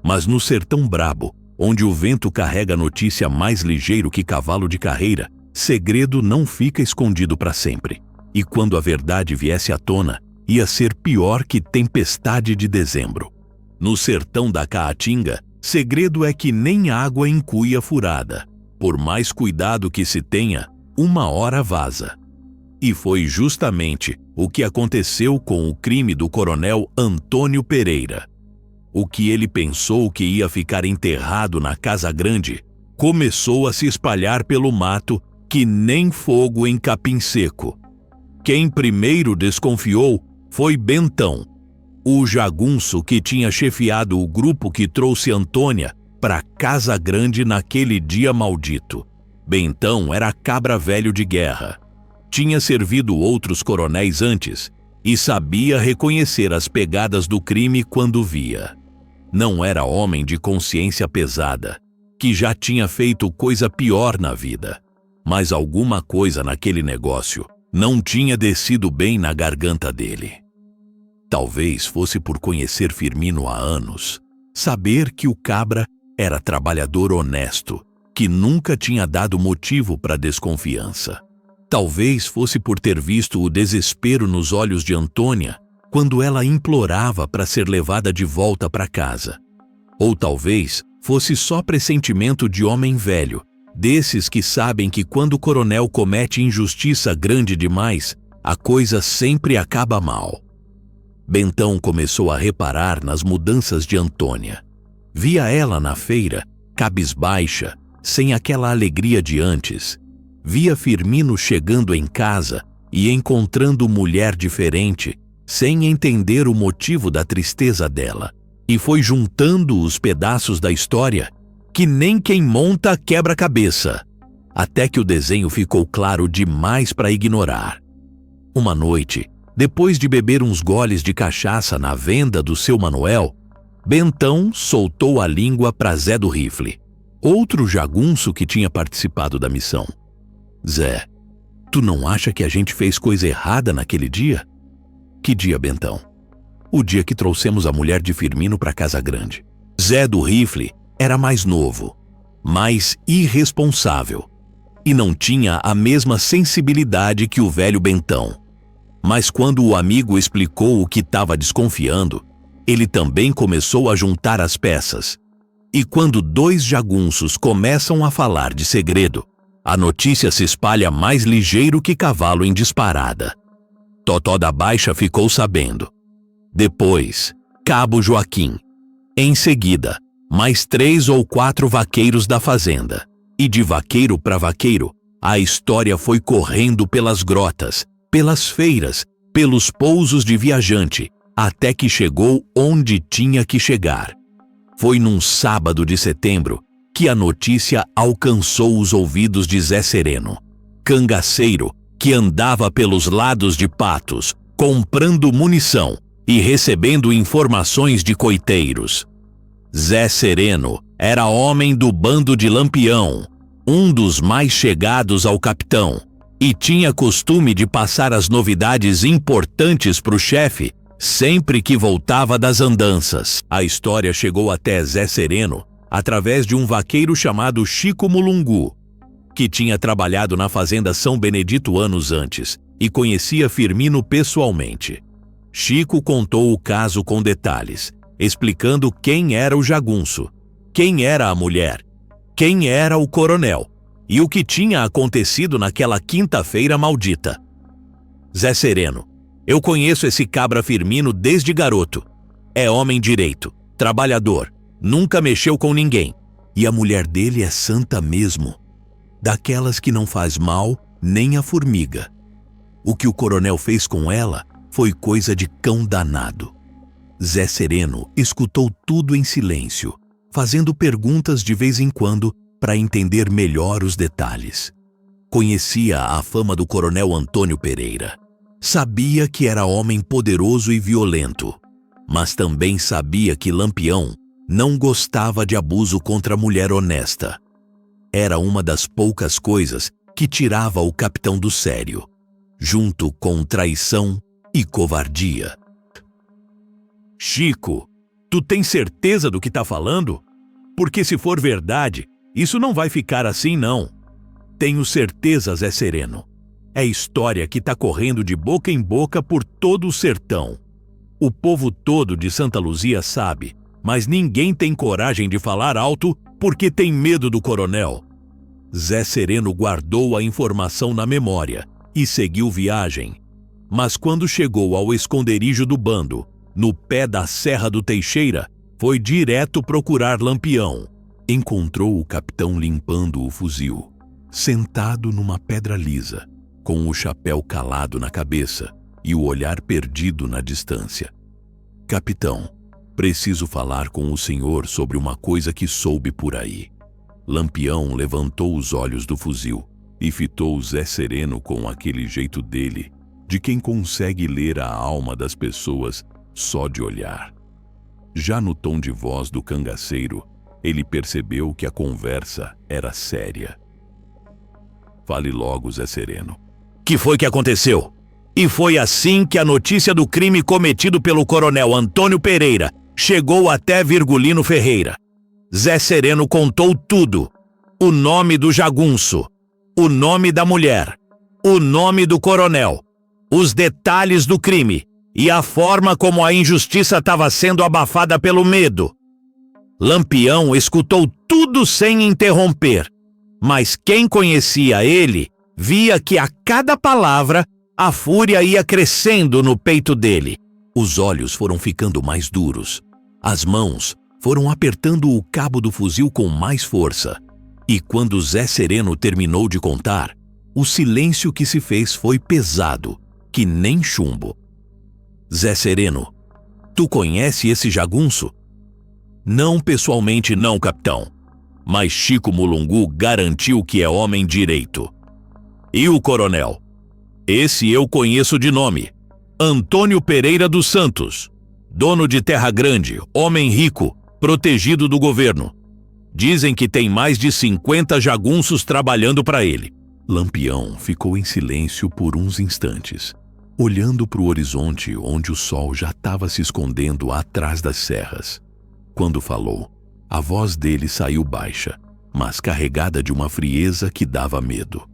Mas no sertão brabo, onde o vento carrega a notícia mais ligeiro que cavalo de carreira, segredo não fica escondido para sempre. E quando a verdade viesse à tona, ia ser pior que tempestade de dezembro. No sertão da Caatinga, segredo é que nem água em cuia furada. Por mais cuidado que se tenha, uma hora vaza. E foi justamente o que aconteceu com o crime do coronel Antônio Pereira. O que ele pensou que ia ficar enterrado na Casa Grande começou a se espalhar pelo mato que nem fogo em capim seco. Quem primeiro desconfiou foi Bentão, o jagunço que tinha chefiado o grupo que trouxe Antônia para Casa Grande naquele dia maldito. Bentão era cabra velho de guerra. Tinha servido outros coronéis antes e sabia reconhecer as pegadas do crime quando via. Não era homem de consciência pesada, que já tinha feito coisa pior na vida. Mas alguma coisa naquele negócio não tinha descido bem na garganta dele. Talvez fosse por conhecer Firmino há anos, saber que o cabra era trabalhador honesto, que nunca tinha dado motivo para desconfiança. Talvez fosse por ter visto o desespero nos olhos de Antônia quando ela implorava para ser levada de volta para casa. Ou talvez fosse só pressentimento de homem velho, desses que sabem que quando o coronel comete injustiça grande demais, a coisa sempre acaba mal. Bentão começou a reparar nas mudanças de Antônia. Via ela na feira, cabisbaixa, sem aquela alegria de antes. Via Firmino chegando em casa e encontrando mulher diferente, sem entender o motivo da tristeza dela. E foi juntando os pedaços da história que nem quem monta quebra-cabeça, até que o desenho ficou claro demais para ignorar. Uma noite, depois de beber uns goles de cachaça na venda do seu Manuel, Bentão soltou a língua para Zé do Rifle, outro jagunço que tinha participado da missão. Zé, tu não acha que a gente fez coisa errada naquele dia? Que dia, Bentão? O dia que trouxemos a mulher de Firmino para Casa Grande. Zé do Rifle era mais novo, mais irresponsável e não tinha a mesma sensibilidade que o velho Bentão. Mas quando o amigo explicou o que estava desconfiando, ele também começou a juntar as peças. E quando dois jagunços começam a falar de segredo, a notícia se espalha mais ligeiro que cavalo em disparada. Totó da Baixa ficou sabendo. Depois, Cabo Joaquim. Em seguida, mais 3 ou 4 vaqueiros da fazenda. E de vaqueiro para vaqueiro, a história foi correndo pelas grotas, pelas feiras, pelos pousos de viajante, até que chegou onde tinha que chegar. Foi num sábado de setembro que a notícia alcançou os ouvidos de Zé Sereno, cangaceiro que andava pelos lados de Patos, comprando munição e recebendo informações de coiteiros. Zé Sereno era homem do bando de Lampião, um dos mais chegados ao capitão, e tinha costume de passar as novidades importantes para o chefe sempre que voltava das andanças. A história chegou até Zé Sereno através de um vaqueiro chamado Chico Mulungu, que tinha trabalhado na fazenda São Benedito anos antes e conhecia Firmino pessoalmente. Chico contou o caso com detalhes, explicando quem era o jagunço, quem era a mulher, quem era o coronel e o que tinha acontecido naquela quinta-feira maldita. Zé Sereno: eu conheço esse cabra Firmino desde garoto. É homem direito, trabalhador, nunca mexeu com ninguém. E a mulher dele é santa mesmo, daquelas que não faz mal nem a formiga. O que o coronel fez com ela foi coisa de cão danado. Zé Sereno escutou tudo em silêncio, fazendo perguntas de vez em quando para entender melhor os detalhes. Conhecia a fama do coronel Antônio Pereira. Sabia que era homem poderoso e violento, mas também sabia que Lampião não gostava de abuso contra a mulher honesta. Era uma das poucas coisas que tirava o capitão do sério, junto com traição e covardia. Chico, tu tem certeza do que tá falando? Porque se for verdade, isso não vai ficar assim não. Tenho certeza, Zé Sereno. É história que tá correndo de boca em boca por todo o sertão. O povo todo de Santa Luzia sabe, mas ninguém tem coragem de falar alto porque tem medo do coronel. Zé Sereno guardou a informação na memória e seguiu viagem. Mas quando chegou ao esconderijo do bando, no pé da Serra do Teixeira, foi direto procurar Lampião. Encontrou o capitão limpando o fuzil, sentado numa pedra lisa, com o chapéu calado na cabeça e o olhar perdido na distância. Capitão, preciso falar com o senhor sobre uma coisa que soube por aí. Lampião levantou os olhos do fuzil e fitou Zé Sereno com aquele jeito dele, de quem consegue ler a alma das pessoas só de olhar. Já no tom de voz do cangaceiro, ele percebeu que a conversa era séria. Fale logo, Zé Sereno. Que foi que aconteceu? E foi assim que a notícia do crime cometido pelo coronel Antônio Pereira chegou até Virgulino Ferreira. Zé Sereno contou tudo. O nome do jagunço, o nome da mulher, o nome do coronel, os detalhes do crime e a forma como a injustiça estava sendo abafada pelo medo. Lampião escutou tudo sem interromper, mas quem conhecia ele via que a cada palavra a fúria ia crescendo no peito dele. Os olhos foram ficando mais duros. As mãos foram apertando o cabo do fuzil com mais força. E quando Zé Sereno terminou de contar, o silêncio que se fez foi pesado, que nem chumbo. Zé Sereno, tu conhece esse jagunço? Não pessoalmente não, capitão. Mas Chico Mulungu garantiu que é homem direito. E o coronel? Esse eu conheço de nome. Antônio Pereira dos Santos. Dono de terra grande, homem rico, protegido do governo. Dizem que tem mais de 50 jagunços trabalhando para ele. Lampião ficou em silêncio por uns instantes, olhando para o horizonte onde o sol já estava se escondendo atrás das serras. Quando falou, a voz dele saiu baixa, mas carregada de uma frieza que dava medo.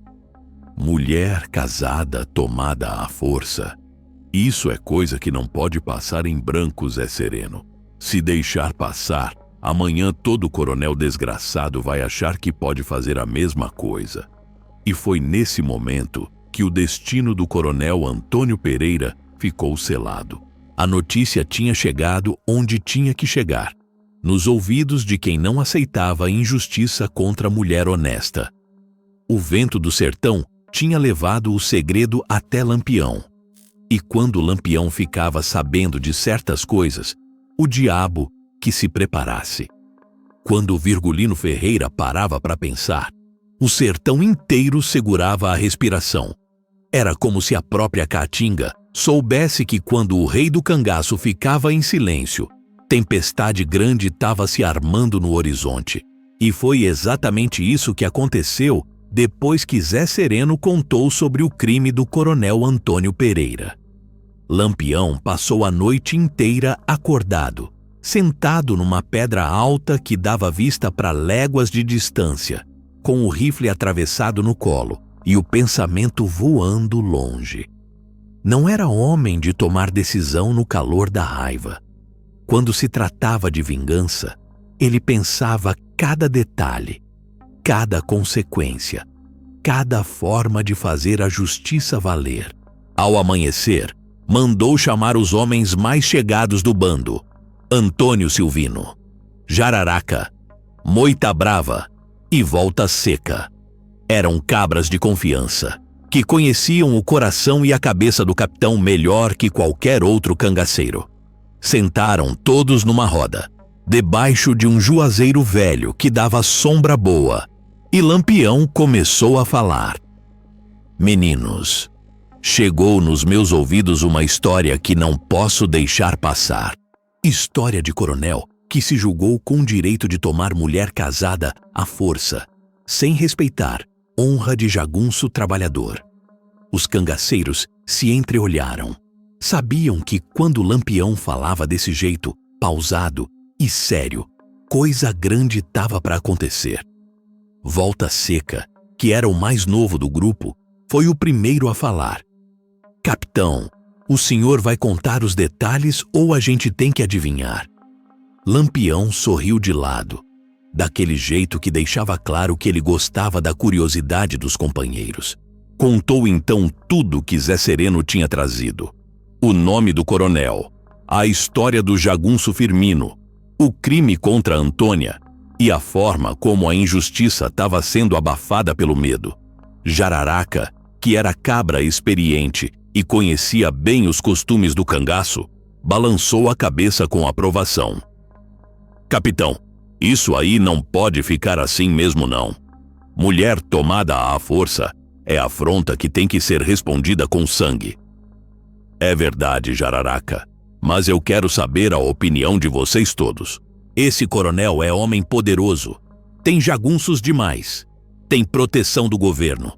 Mulher casada tomada à força. Isso é coisa que não pode passar em branco, Zé Sereno. Se deixar passar, amanhã todo coronel desgraçado vai achar que pode fazer a mesma coisa. E foi nesse momento que o destino do coronel Antônio Pereira ficou selado. A notícia tinha chegado onde tinha que chegar, nos ouvidos de quem não aceitava a injustiça contra a mulher honesta. O vento do sertão tinha levado o segredo até Lampião. E quando Lampião ficava sabendo de certas coisas, o diabo que se preparasse. Quando o Virgulino Ferreira parava para pensar, o sertão inteiro segurava a respiração. Era como se a própria Caatinga soubesse que quando o rei do cangaço ficava em silêncio, tempestade grande estava se armando no horizonte. E foi exatamente isso que aconteceu depois que Zé Sereno contou sobre o crime do coronel Antônio Pereira. Lampião passou a noite inteira acordado, sentado numa pedra alta que dava vista para léguas de distância, com o rifle atravessado no colo e o pensamento voando longe. Não era homem de tomar decisão no calor da raiva. Quando se tratava de vingança, ele pensava cada detalhe, cada consequência, cada forma de fazer a justiça valer. Ao amanhecer, mandou chamar os homens mais chegados do bando: Antônio Silvino, Jararaca, Moita Brava e Volta Seca. Eram cabras de confiança, que conheciam o coração e a cabeça do capitão melhor que qualquer outro cangaceiro. Sentaram todos numa roda, debaixo de um juazeiro velho que dava sombra boa, e Lampião começou a falar. Meninos, chegou nos meus ouvidos uma história que não posso deixar passar. História de coronel que se julgou com o direito de tomar mulher casada à força, sem respeitar honra de jagunço trabalhador. Os cangaceiros se entreolharam. Sabiam que quando Lampião falava desse jeito, pausado e sério, coisa grande estava para acontecer. Volta Seca, que era o mais novo do grupo, foi o primeiro a falar. Capitão, o senhor vai contar os detalhes ou a gente tem que adivinhar? Lampião sorriu de lado, daquele jeito que deixava claro que ele gostava da curiosidade dos companheiros. Contou então tudo que Zé Sereno tinha trazido. O nome do coronel, a história do jagunço Firmino, o crime contra Antônia e a forma como a injustiça estava sendo abafada pelo medo. Jararaca, que era cabra experiente e conhecia bem os costumes do cangaço, balançou a cabeça com aprovação. Capitão, isso aí não pode ficar assim mesmo não. Mulher tomada à força é afronta que tem que ser respondida com sangue. É verdade, Jararaca, mas eu quero saber a opinião de vocês todos. Esse coronel é homem poderoso, tem jagunços demais, tem proteção do governo.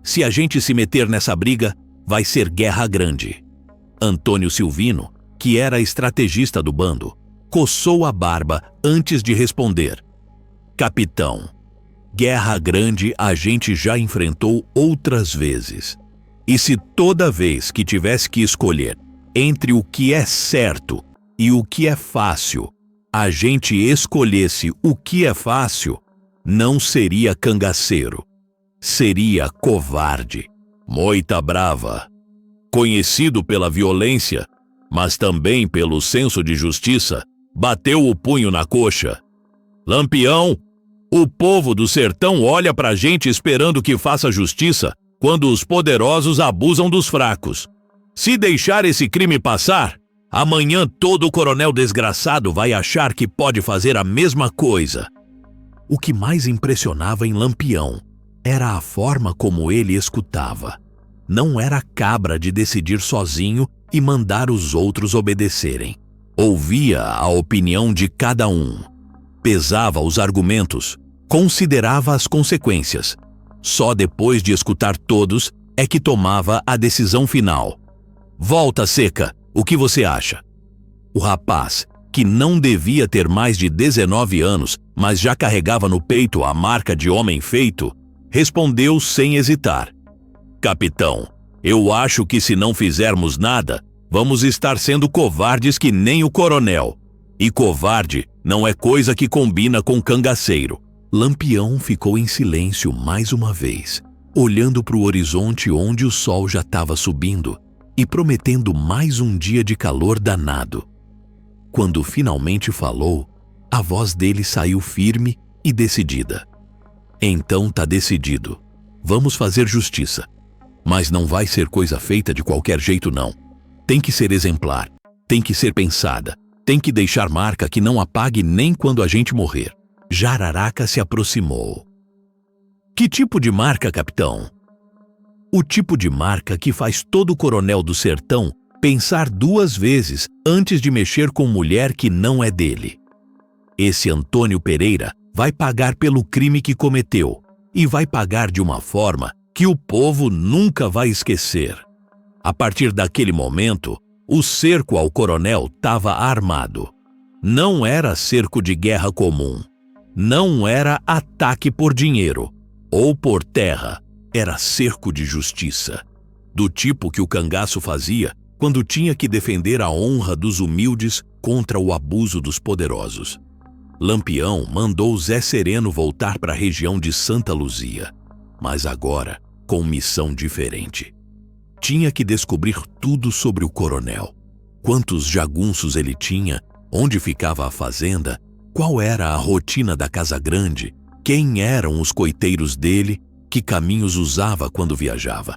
Se a gente se meter nessa briga, vai ser guerra grande. Antônio Silvino, que era estrategista do bando, coçou a barba antes de responder. Capitão, guerra grande a gente já enfrentou outras vezes. E se toda vez que tivesse que escolher entre o que é certo e o que é fácil, a gente escolhesse o que é fácil, não seria cangaceiro, seria covarde. Moita Brava, conhecido pela violência, mas também pelo senso de justiça, bateu o punho na coxa. Lampião, o povo do sertão olha pra gente esperando que faça justiça quando os poderosos abusam dos fracos. Se deixar esse crime passar, amanhã todo coronel desgraçado vai achar que pode fazer a mesma coisa. O que mais impressionava em Lampião era a forma como ele escutava. Não era cabra de decidir sozinho e mandar os outros obedecerem. Ouvia a opinião de cada um, pesava os argumentos, considerava as consequências. Só depois de escutar todos é que tomava a decisão final. Volta Seca, o que você acha? O rapaz, que não devia ter mais de 19 anos, mas já carregava no peito a marca de homem feito, respondeu sem hesitar. Capitão, eu acho que se não fizermos nada, vamos estar sendo covardes que nem o coronel. E covarde não é coisa que combina com cangaceiro. Lampião ficou em silêncio mais uma vez, olhando para o horizonte onde o sol já estava subindo, e prometendo mais um dia de calor danado. Quando finalmente falou, a voz dele saiu firme e decidida. Então tá decidido. Vamos fazer justiça. Mas não vai ser coisa feita de qualquer jeito, não. Tem que ser exemplar. Tem que ser pensada. Tem que deixar marca que não apague nem quando a gente morrer. Jararaca se aproximou. Que tipo de marca, capitão? O tipo de marca que faz todo coronel do sertão pensar 2 vezes antes de mexer com mulher que não é dele. Esse Antônio Pereira vai pagar pelo crime que cometeu e vai pagar de uma forma que o povo nunca vai esquecer. A partir daquele momento, o cerco ao coronel estava armado. Não era cerco de guerra comum. Não era ataque por dinheiro ou por terra. Era cerco de justiça, do tipo que o cangaço fazia quando tinha que defender a honra dos humildes contra o abuso dos poderosos. Lampião mandou Zé Sereno voltar para a região de Santa Luzia, mas agora com missão diferente. Tinha que descobrir tudo sobre o coronel. Quantos jagunços ele tinha, onde ficava a fazenda, qual era a rotina da Casa Grande, quem eram os coiteiros dele, que caminhos usava quando viajava.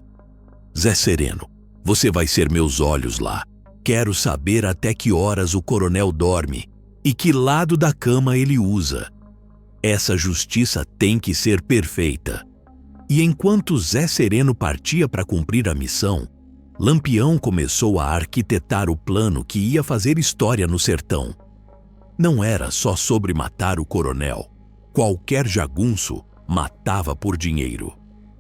Zé Sereno, você vai ser meus olhos lá. Quero saber até que horas o coronel dorme e que lado da cama ele usa. Essa justiça tem que ser perfeita. E enquanto Zé Sereno partia para cumprir a missão, Lampião começou a arquitetar o plano que ia fazer história no sertão. Não era só sobre matar o coronel. Qualquer jagunço matava por dinheiro.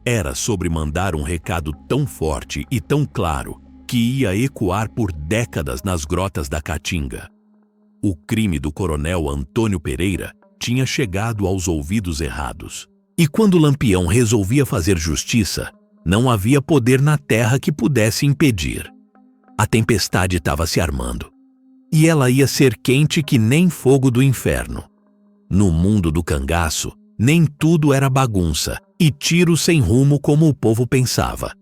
Era sobre mandar um recado tão forte e tão claro que ia ecoar por décadas nas grotas da Caatinga. O crime do coronel Antônio Pereira tinha chegado aos ouvidos errados. E quando Lampião resolvia fazer justiça, não havia poder na terra que pudesse impedir. A tempestade estava se armando. E ela ia ser quente que nem fogo do inferno. No mundo do cangaço, nem tudo era bagunça e tiro sem rumo como o povo pensava.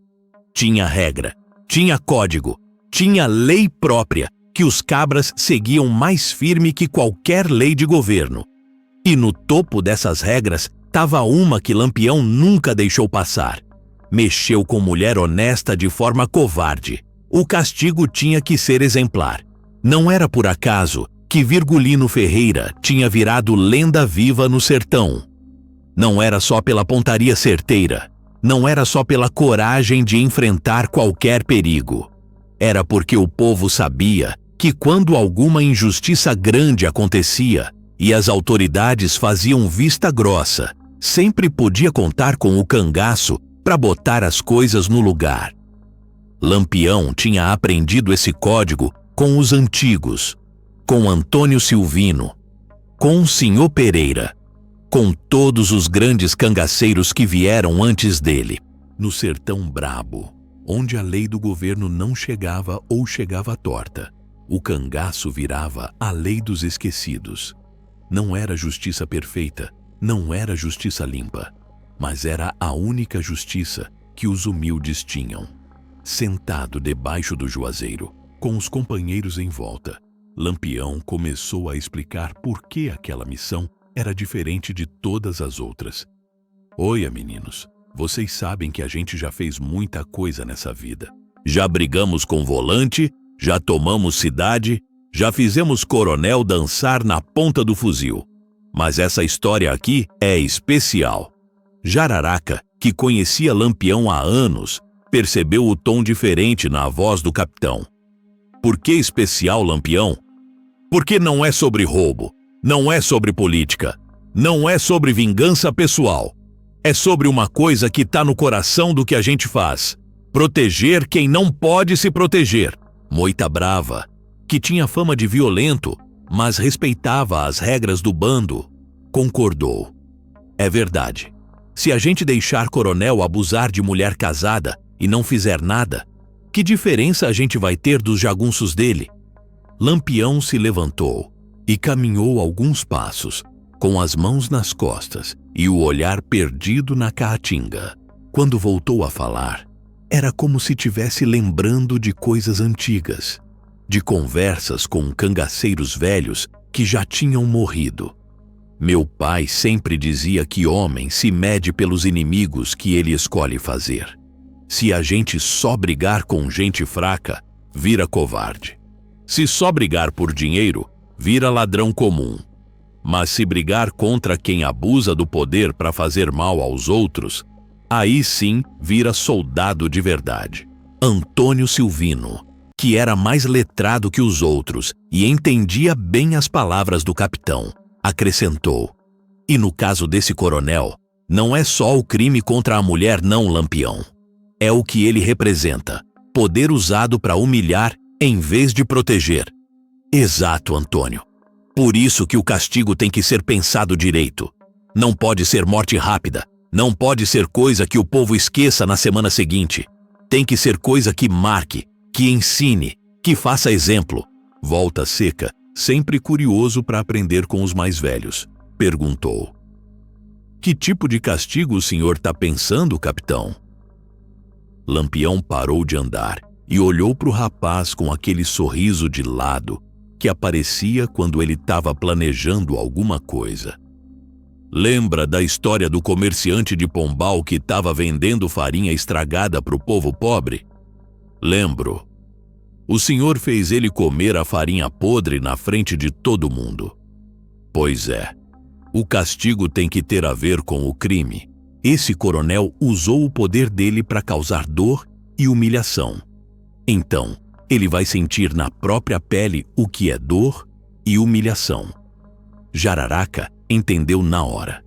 Tinha regra, tinha código, tinha lei própria que os cabras seguiam mais firme que qualquer lei de governo. E no topo dessas regras estava uma que Lampião nunca deixou passar. Mexeu com mulher honesta de forma covarde. O castigo tinha que ser exemplar. Não era por acaso que Virgulino Ferreira tinha virado lenda viva no sertão. Não era só pela pontaria certeira, não era só pela coragem de enfrentar qualquer perigo. Era porque o povo sabia que quando alguma injustiça grande acontecia e as autoridades faziam vista grossa, sempre podia contar com o cangaço para botar as coisas no lugar. Lampião tinha aprendido esse código com os antigos, com Antônio Silvino, com o Senhor Pereira, com todos os grandes cangaceiros que vieram antes dele. No sertão brabo, onde a lei do governo não chegava ou chegava torta, o cangaço virava a lei dos esquecidos. Não era justiça perfeita, não era justiça limpa, mas era a única justiça que os humildes tinham. Sentado debaixo do juazeiro, com os companheiros em volta, Lampião começou a explicar por que aquela missão era diferente de todas as outras. Olha, meninos, vocês sabem que a gente já fez muita coisa nessa vida. Já brigamos com volante, já tomamos cidade, já fizemos coronel dançar na ponta do fuzil. Mas essa história aqui é especial. Jararaca, que conhecia Lampião há anos, percebeu o tom diferente na voz do capitão. Por que especial, Lampião? Porque não é sobre roubo, não é sobre política, não é sobre vingança pessoal. É sobre uma coisa que está no coração do que a gente faz. Proteger quem não pode se proteger. Moita Brava, que tinha fama de violento, mas respeitava as regras do bando, concordou. É verdade. Se a gente deixar coronel abusar de mulher casada e não fizer nada, que diferença a gente vai ter dos jagunços dele? Lampião se levantou e caminhou alguns passos, com as mãos nas costas e o olhar perdido na Caatinga. Quando voltou a falar, Era como se tivesse lembrando de coisas antigas, de conversas com cangaceiros velhos que já tinham morrido. Meu pai sempre dizia que homem se mede pelos inimigos que ele escolhe fazer. Se a gente só brigar com gente fraca, vira covarde. Se só brigar por dinheiro, vira ladrão comum. Mas se brigar contra quem abusa do poder para fazer mal aos outros, aí sim vira soldado de verdade. Antônio Silvino, que era mais letrado que os outros e entendia bem as palavras do capitão, acrescentou: e no caso desse coronel, não é só o crime contra a mulher não, Lampião. É o que ele representa, poder usado para humilhar em vez de proteger. Exato, Antônio. Por isso que o castigo tem que ser pensado direito. Não pode ser morte rápida, não pode ser coisa que o povo esqueça na semana seguinte. Tem que ser coisa que marque, que ensine, que faça exemplo. Volta Seca, sempre curioso para aprender com os mais velhos, perguntou: que tipo de castigo o senhor está pensando, capitão? Lampião parou de andar e olhou para o rapaz com aquele sorriso de lado que aparecia quando ele estava planejando alguma coisa. Lembra da história do comerciante de Pombal que estava vendendo farinha estragada para o povo pobre? Lembro. O senhor fez ele comer a farinha podre na frente de todo mundo. Pois é, o castigo tem que ter a ver com o crime. Esse coronel usou o poder dele para causar dor e humilhação. Então, ele vai sentir na própria pele o que é dor e humilhação. Jararaca entendeu na hora.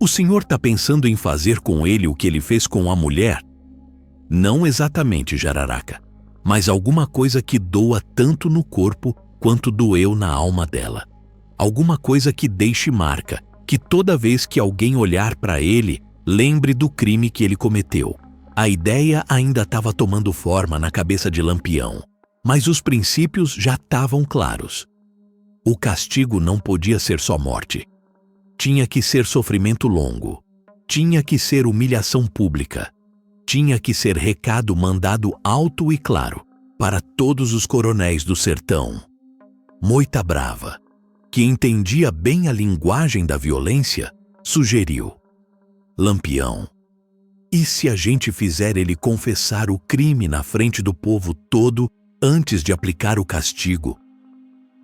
O senhor está pensando em fazer com ele o que ele fez com a mulher? Não exatamente, Jararaca, mas alguma coisa que doa tanto no corpo quanto doeu na alma dela. Alguma coisa que deixe marca, que toda vez que alguém olhar para ele, lembre do crime que ele cometeu. A ideia ainda estava tomando forma na cabeça de Lampião, mas os princípios já estavam claros. O castigo não podia ser só morte. Tinha que ser sofrimento longo. Tinha que ser humilhação pública. Tinha que ser recado mandado alto e claro para todos os coronéis do sertão. Moita Brava, que entendia bem a linguagem da violência, sugeriu: Lampião, e se a gente fizer ele confessar o crime na frente do povo todo antes de aplicar o castigo?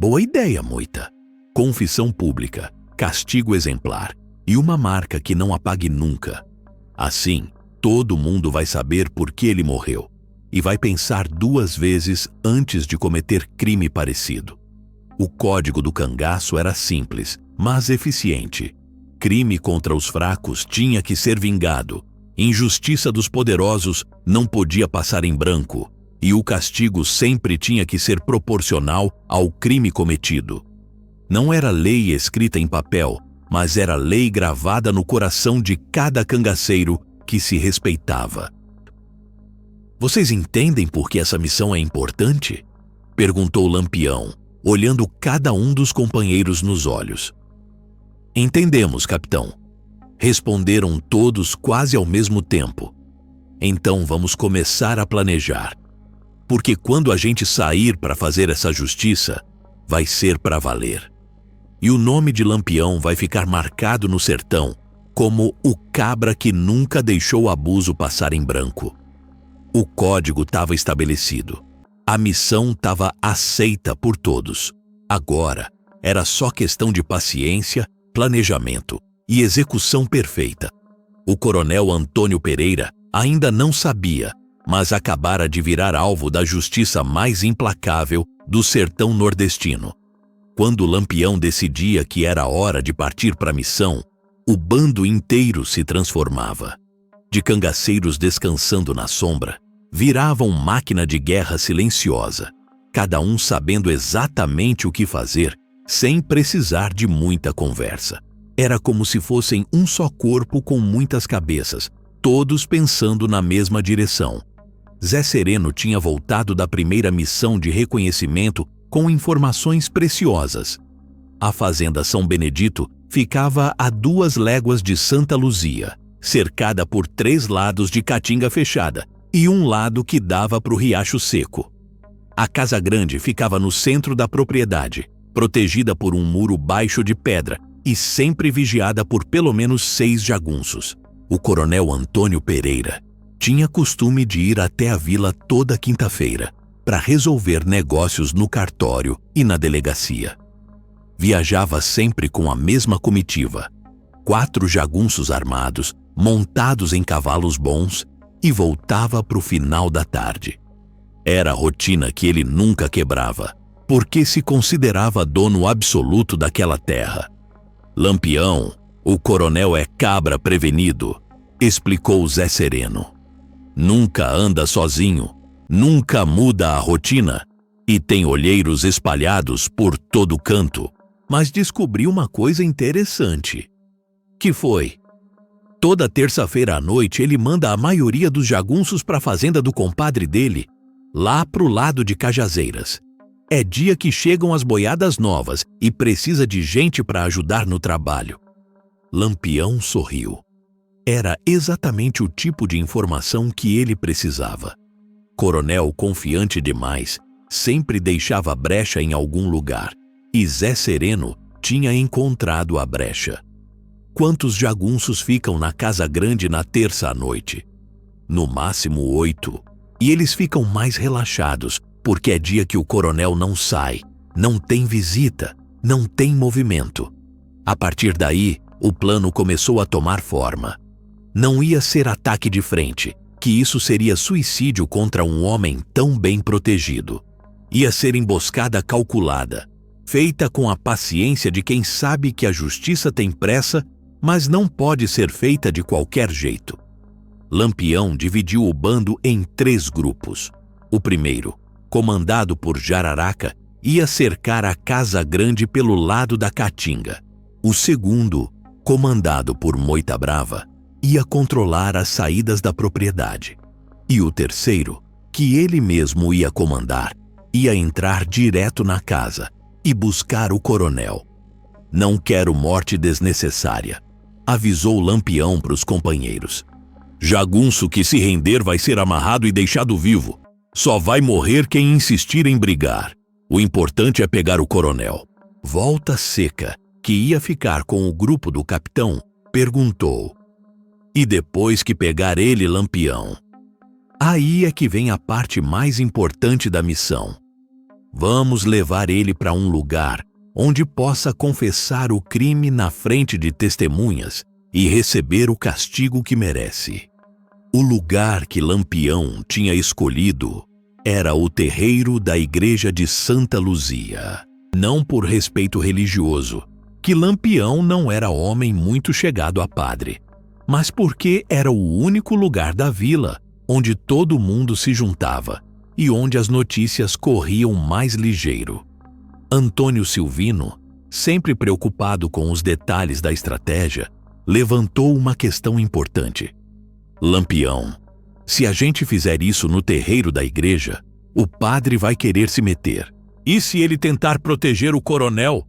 Boa ideia, Moita. Confissão pública, castigo exemplar e uma marca que não apague nunca. Assim, todo mundo vai saber por que ele morreu e vai pensar 2 vezes antes de cometer crime parecido. O código do cangaço era simples, mas eficiente. Crime contra os fracos tinha que ser vingado. Injustiça dos poderosos não podia passar em branco, e o castigo sempre tinha que ser proporcional ao crime cometido. Não era lei escrita em papel, mas era lei gravada no coração de cada cangaceiro que se respeitava. Vocês entendem por que essa missão é importante? Perguntou Lampião, olhando cada um dos companheiros nos olhos. Entendemos, capitão. Responderam todos quase ao mesmo tempo. Então vamos começar a planejar. Porque quando a gente sair para fazer essa justiça, vai ser para valer. E o nome de Lampião vai ficar marcado no sertão como o cabra que nunca deixou o abuso passar em branco. O código estava estabelecido. A missão estava aceita por todos. Agora, era só questão de paciência, planejamento e execução perfeita. O coronel Antônio Pereira ainda não sabia, mas acabara de virar alvo da justiça mais implacável do sertão nordestino. Quando Lampião decidia que era hora de partir para a missão, o bando inteiro se transformava. De cangaceiros descansando na sombra, viravam máquina de guerra silenciosa, cada um sabendo exatamente o que fazer, sem precisar de muita conversa. Era como se fossem um só corpo com muitas cabeças, todos pensando na mesma direção. Zé Sereno tinha voltado da primeira missão de reconhecimento com informações preciosas. A fazenda São Benedito ficava a 2 léguas de Santa Luzia, cercada por 3 lados de caatinga fechada e um lado que dava para o Riacho Seco. A casa grande ficava no centro da propriedade, protegida por um muro baixo de pedra e sempre vigiada por pelo menos 6 jagunços. O coronel Antônio Pereira tinha costume de ir até a vila toda quinta-feira para resolver negócios no cartório e na delegacia. Viajava sempre com a mesma comitiva, 4 jagunços armados, montados em cavalos bons, e voltava para o final da tarde. Era a rotina que ele nunca quebrava, porque se considerava dono absoluto daquela terra. Lampião, o coronel é cabra prevenido, explicou Zé Sereno. Nunca anda sozinho, nunca muda a rotina e tem olheiros espalhados por todo canto. Mas descobri uma coisa interessante. Que foi? Toda terça-feira à noite ele manda a maioria dos jagunços para a fazenda do compadre dele, lá pro lado de Cajazeiras. É dia que chegam as boiadas novas e precisa de gente para ajudar no trabalho. Lampião sorriu. Era exatamente o tipo de informação que ele precisava. Coronel confiante demais, sempre deixava brecha em algum lugar, e Zé Sereno tinha encontrado a brecha. Quantos jagunços ficam na casa grande na terça à noite? No máximo 8, e eles ficam mais relaxados, porque é dia que o coronel não sai, não tem visita, não tem movimento. A partir daí, o plano começou a tomar forma. Não ia ser ataque de frente, que isso seria suicídio contra um homem tão bem protegido. Ia ser emboscada calculada, feita com a paciência de quem sabe que a justiça tem pressa, mas não pode ser feita de qualquer jeito. Lampião dividiu o bando em 3 grupos. O primeiro, comandado por Jararaca, ia cercar a Casa Grande pelo lado da Caatinga. O segundo, comandado por Moita Brava, ia controlar as saídas da propriedade. E o terceiro, que ele mesmo ia comandar, ia entrar direto na casa e buscar o coronel. Não quero morte desnecessária, avisou Lampião para os companheiros. Jagunço que se render vai ser amarrado e deixado vivo. Só vai morrer quem insistir em brigar. O importante é pegar o coronel. Volta Seca, que ia ficar com o grupo do capitão, perguntou: e depois que pegar ele, Lampião? Aí é que vem a parte mais importante da missão. Vamos levar ele para um lugar onde possa confessar o crime na frente de testemunhas e receber o castigo que merece. O lugar que Lampião tinha escolhido era o terreiro da igreja de Santa Luzia. Não por respeito religioso, que Lampião não era homem muito chegado a padre, mas porque era o único lugar da vila onde todo mundo se juntava e onde as notícias corriam mais ligeiro. Antônio Silvino, sempre preocupado com os detalhes da estratégia, levantou uma questão importante. Lampião, se a gente fizer isso no terreiro da igreja, o padre vai querer se meter. E se ele tentar proteger o coronel?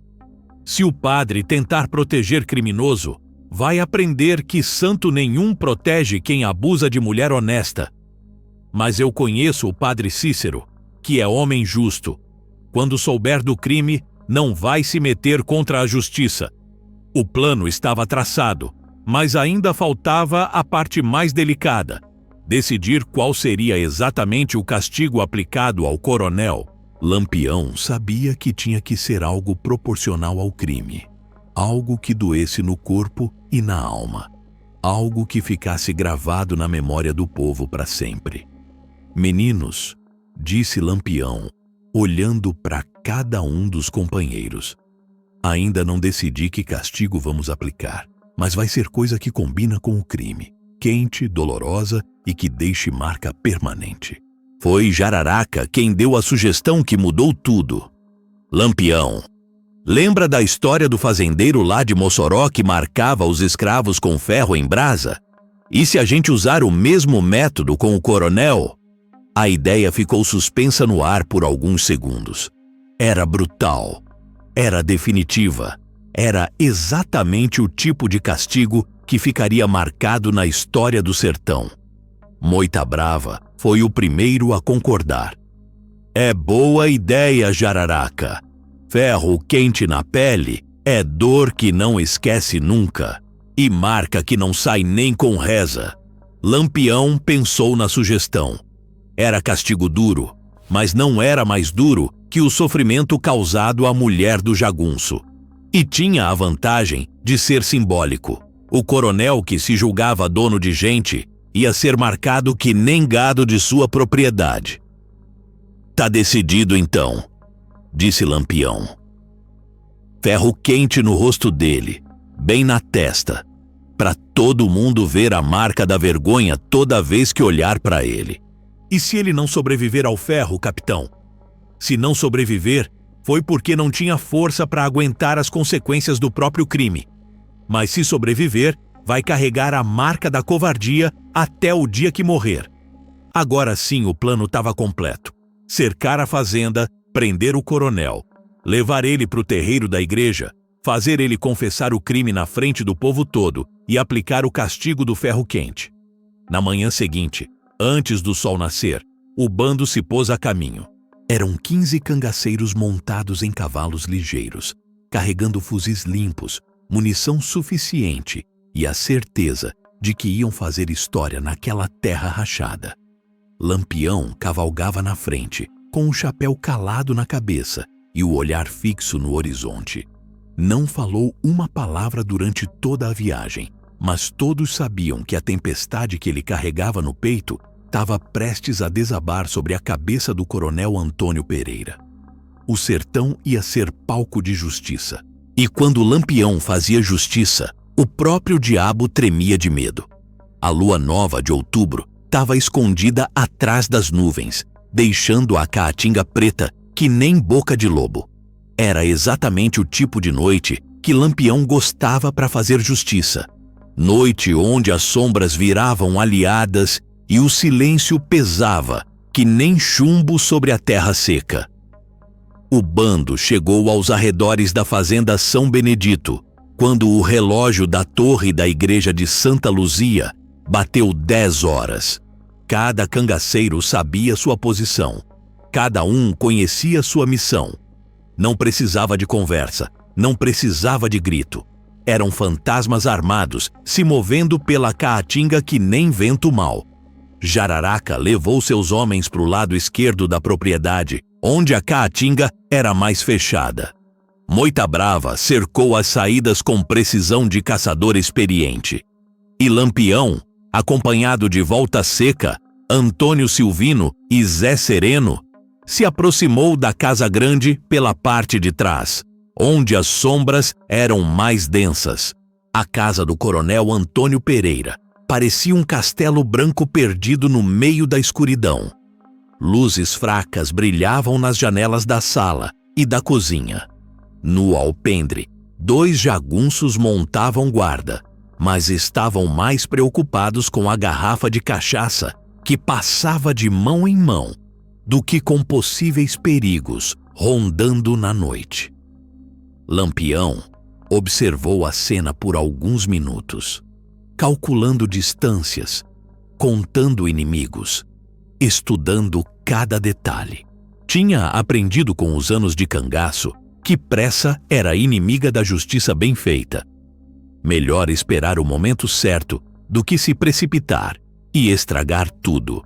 Se o padre tentar proteger criminoso, vai aprender que santo nenhum protege quem abusa de mulher honesta. Mas eu conheço o padre Cícero, que é homem justo. Quando souber do crime, não vai se meter contra a justiça. O plano estava traçado, mas ainda faltava a parte mais delicada: decidir qual seria exatamente o castigo aplicado ao coronel. Lampião sabia que tinha que ser algo proporcional ao crime. Algo que doesse no corpo e na alma. Algo que ficasse gravado na memória do povo para sempre. Meninos, disse Lampião, olhando para cada um dos companheiros. Ainda não decidi que castigo vamos aplicar, mas vai ser coisa que combina com o crime. Quente, dolorosa e que deixe marca permanente. Foi Jararaca quem deu a sugestão que mudou tudo. Lampião, lembra da história do fazendeiro lá de Mossoró que marcava os escravos com ferro em brasa? E se a gente usar o mesmo método com o coronel? A ideia ficou suspensa no ar por alguns segundos. Era brutal. Era definitiva. Era exatamente o tipo de castigo que ficaria marcado na história do sertão. Moita Brava foi o primeiro a concordar. É boa ideia, Jararaca. Ferro quente na pele é dor que não esquece nunca e marca que não sai nem com reza. Lampião pensou na sugestão. Era castigo duro, mas não era mais duro que o sofrimento causado à mulher do jagunço. E tinha a vantagem de ser simbólico. O coronel, que se julgava dono de gente, ia ser marcado que nem gado de sua propriedade. Tá decidido então, disse Lampião. Ferro quente no rosto dele, bem na testa, para todo mundo ver a marca da vergonha toda vez que olhar para ele. E se ele não sobreviver ao ferro, capitão? Se não sobreviver, foi porque não tinha força para aguentar as consequências do próprio crime. Mas se sobreviver, vai carregar a marca da covardia até o dia que morrer. Agora sim o plano estava completo. Cercar a fazenda, prender o coronel, levar ele para o terreiro da igreja, fazer ele confessar o crime na frente do povo todo e aplicar o castigo do ferro quente. Na manhã seguinte, antes do sol nascer, o bando se pôs a caminho. Eram 15 cangaceiros montados em cavalos ligeiros, carregando fuzis limpos, munição suficiente e a certeza de que iam fazer história naquela terra rachada. Lampião cavalgava na frente, com o chapéu calado na cabeça e o olhar fixo no horizonte. Não falou uma palavra durante toda a viagem, mas todos sabiam que a tempestade que ele carregava no peito estava prestes a desabar sobre a cabeça do coronel Antônio Pereira. O sertão ia ser palco de justiça. E quando Lampião fazia justiça, o próprio diabo tremia de medo. A lua nova de outubro estava escondida atrás das nuvens, deixando a caatinga preta que nem boca de lobo. Era exatamente o tipo de noite que Lampião gostava para fazer justiça. Noite onde as sombras viravam aliadas e o silêncio pesava que nem chumbo sobre a terra seca. O bando chegou aos arredores da fazenda São Benedito, quando o relógio da torre da igreja de Santa Luzia bateu 10 horas. Cada cangaceiro sabia sua posição. Cada um conhecia sua missão. Não precisava de conversa, não precisava de grito. Eram fantasmas armados se movendo pela caatinga que nem vento mau. Jararaca levou seus homens para o lado esquerdo da propriedade, onde a caatinga era mais fechada. Moita Brava cercou as saídas com precisão de caçador experiente. E Lampião, acompanhado de Volta Seca, Antônio Silvino e Zé Sereno, se aproximou da Casa Grande pela parte de trás, onde as sombras eram mais densas. A casa do coronel Antônio Pereira parecia um castelo branco perdido no meio da escuridão. Luzes fracas brilhavam nas janelas da sala e da cozinha. No alpendre, 2 jagunços montavam guarda, mas estavam mais preocupados com a garrafa de cachaça que passava de mão em mão do que com possíveis perigos rondando na noite. Lampião observou a cena por alguns minutos, calculando distâncias, contando inimigos, estudando cada detalhe. Tinha aprendido com os anos de cangaço que pressa era inimiga da justiça bem feita. Melhor esperar o momento certo do que se precipitar e estragar tudo.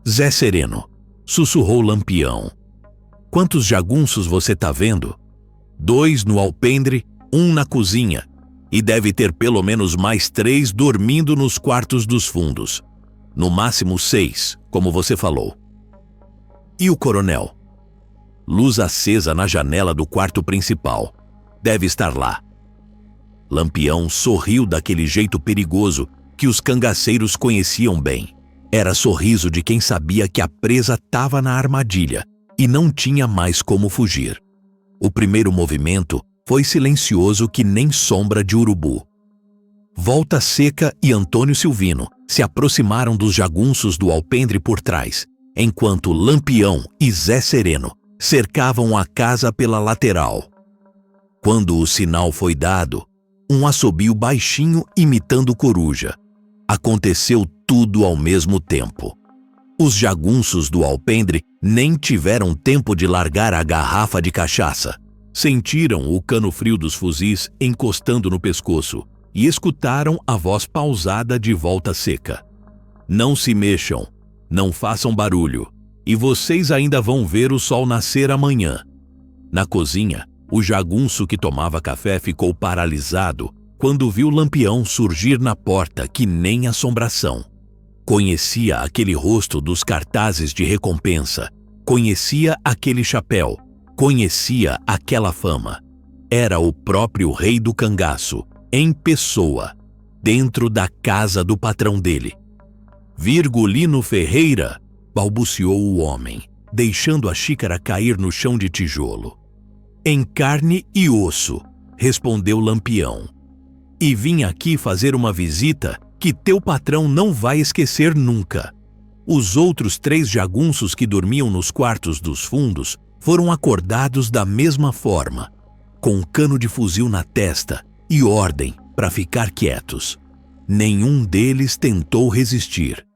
Zé Sereno, sussurrou Lampião. Quantos jagunços você tá vendo? 2 no alpendre, 1 na cozinha, e deve ter pelo menos mais 3 dormindo nos quartos dos fundos. No máximo 6, como você falou. E o coronel? Luz acesa na janela do quarto principal. Deve estar lá. Lampião sorriu daquele jeito perigoso que os cangaceiros conheciam bem. Era sorriso de quem sabia que a presa estava na armadilha e não tinha mais como fugir. O primeiro movimento foi silencioso que nem sombra de urubu. Volta Seca e Antônio Silvino se aproximaram dos jagunços do alpendre por trás, enquanto Lampião e Zé Sereno cercavam a casa pela lateral. Quando o sinal foi dado, um assobio baixinho imitando coruja. Aconteceu tudo ao mesmo tempo. Os jagunços do alpendre nem tiveram tempo de largar a garrafa de cachaça. Sentiram o cano frio dos fuzis encostando no pescoço e escutaram a voz pausada de Volta Seca. Não se mexam, não façam barulho, e vocês ainda vão ver o sol nascer amanhã. Na cozinha, o jagunço que tomava café ficou paralisado quando viu Lampião surgir na porta que nem assombração. Conhecia aquele rosto dos cartazes de recompensa, conhecia aquele chapéu, conhecia aquela fama. Era o próprio rei do cangaço, em pessoa, dentro da casa do patrão dele. Virgulino Ferreira, balbuciou o homem, deixando a xícara cair no chão de tijolo. Em carne e osso, respondeu Lampião. E vim aqui fazer uma visita que teu patrão não vai esquecer nunca. Os outros 3 jagunços que dormiam nos quartos dos fundos foram acordados da mesma forma, com um cano de fuzil na testa e ordem para ficar quietos. Nenhum deles tentou resistir.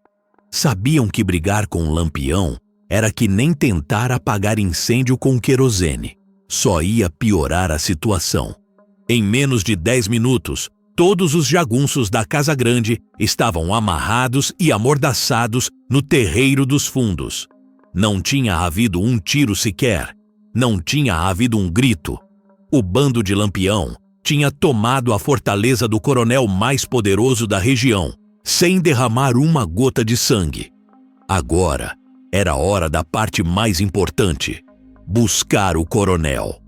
Sabiam que brigar com Lampião era que nem tentar apagar incêndio com querosene. Só ia piorar a situação. Em menos de 10 minutos, todos os jagunços da Casa Grande estavam amarrados e amordaçados no terreiro dos fundos. Não tinha havido um tiro sequer. Não tinha havido um grito. O bando de Lampião tinha tomado a fortaleza do coronel mais poderoso da região, sem derramar uma gota de sangue. Agora era hora da parte mais importante: buscar o coronel.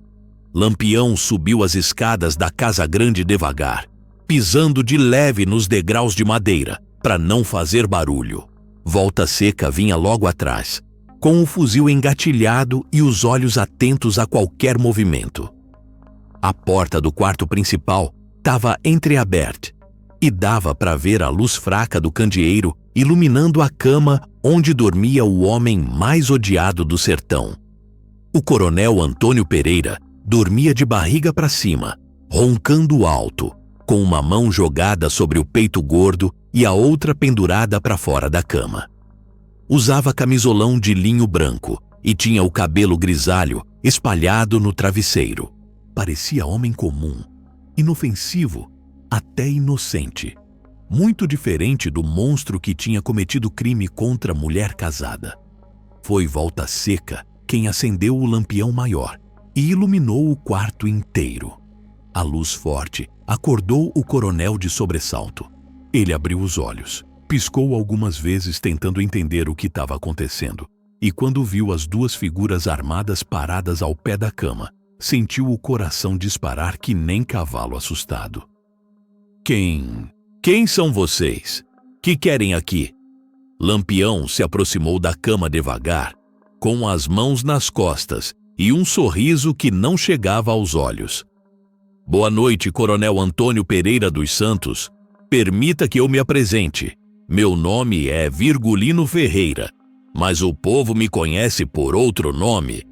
Lampião subiu as escadas da Casa Grande devagar, pisando de leve nos degraus de madeira, para não fazer barulho. Volta Seca vinha logo atrás, com o fuzil engatilhado e os olhos atentos a qualquer movimento. A porta do quarto principal estava entreaberta e dava para ver a luz fraca do candeeiro iluminando a cama onde dormia o homem mais odiado do sertão. O coronel Antônio Pereira dormia de barriga para cima, roncando alto, com uma mão jogada sobre o peito gordo e a outra pendurada para fora da cama. Usava camisolão de linho branco e tinha o cabelo grisalho espalhado no travesseiro. Parecia homem comum, inofensivo, até inocente. Muito diferente do monstro que tinha cometido crime contra mulher casada. Foi Volta Seca quem acendeu o lampião maior e iluminou o quarto inteiro. A luz forte acordou o coronel de sobressalto. Ele abriu os olhos, piscou algumas vezes tentando entender o que estava acontecendo, e quando viu as 2 figuras armadas paradas ao pé da cama, sentiu o coração disparar que nem cavalo assustado. Quem são vocês? Que querem aqui? Lampião se aproximou da cama devagar, com as mãos nas costas e um sorriso que não chegava aos olhos. Boa noite, Coronel Antônio Pereira dos Santos. Permita que eu me apresente. Meu nome é Virgulino Ferreira, mas o povo me conhece por outro nome.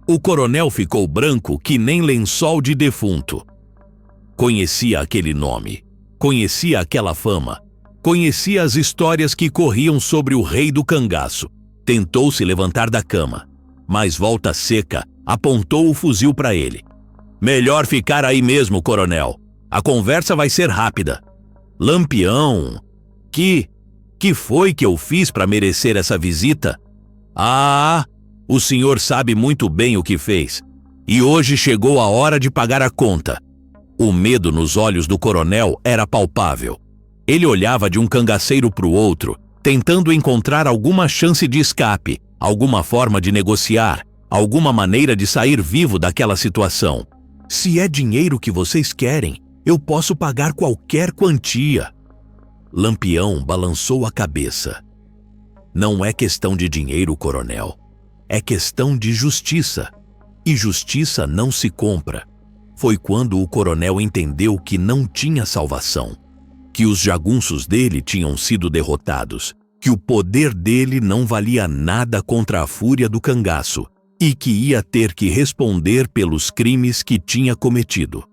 O coronel ficou branco que nem lençol de defunto. Conhecia aquele nome, conhecia aquela fama, conhecia as histórias que corriam sobre o rei do cangaço. Tentou se levantar da cama, mas Volta Seca apontou o fuzil para ele. Melhor ficar aí mesmo, coronel. A conversa vai ser rápida. Lampião, que foi que eu fiz para merecer essa visita? Ah, o senhor sabe muito bem o que fez. E hoje chegou a hora de pagar a conta. O medo nos olhos do coronel era palpável. Ele olhava de um cangaceiro para o outro, tentando encontrar alguma chance de escape, alguma forma de negociar, alguma maneira de sair vivo daquela situação. Se é dinheiro que vocês querem, eu posso pagar qualquer quantia. Lampião balançou a cabeça. Não é questão de dinheiro, coronel. É questão de justiça. E justiça não se compra. Foi quando o coronel entendeu que não tinha salvação, que os jagunços dele tinham sido derrotados, que o poder dele não valia nada contra a fúria do cangaço e que ia ter que responder pelos crimes que tinha cometido.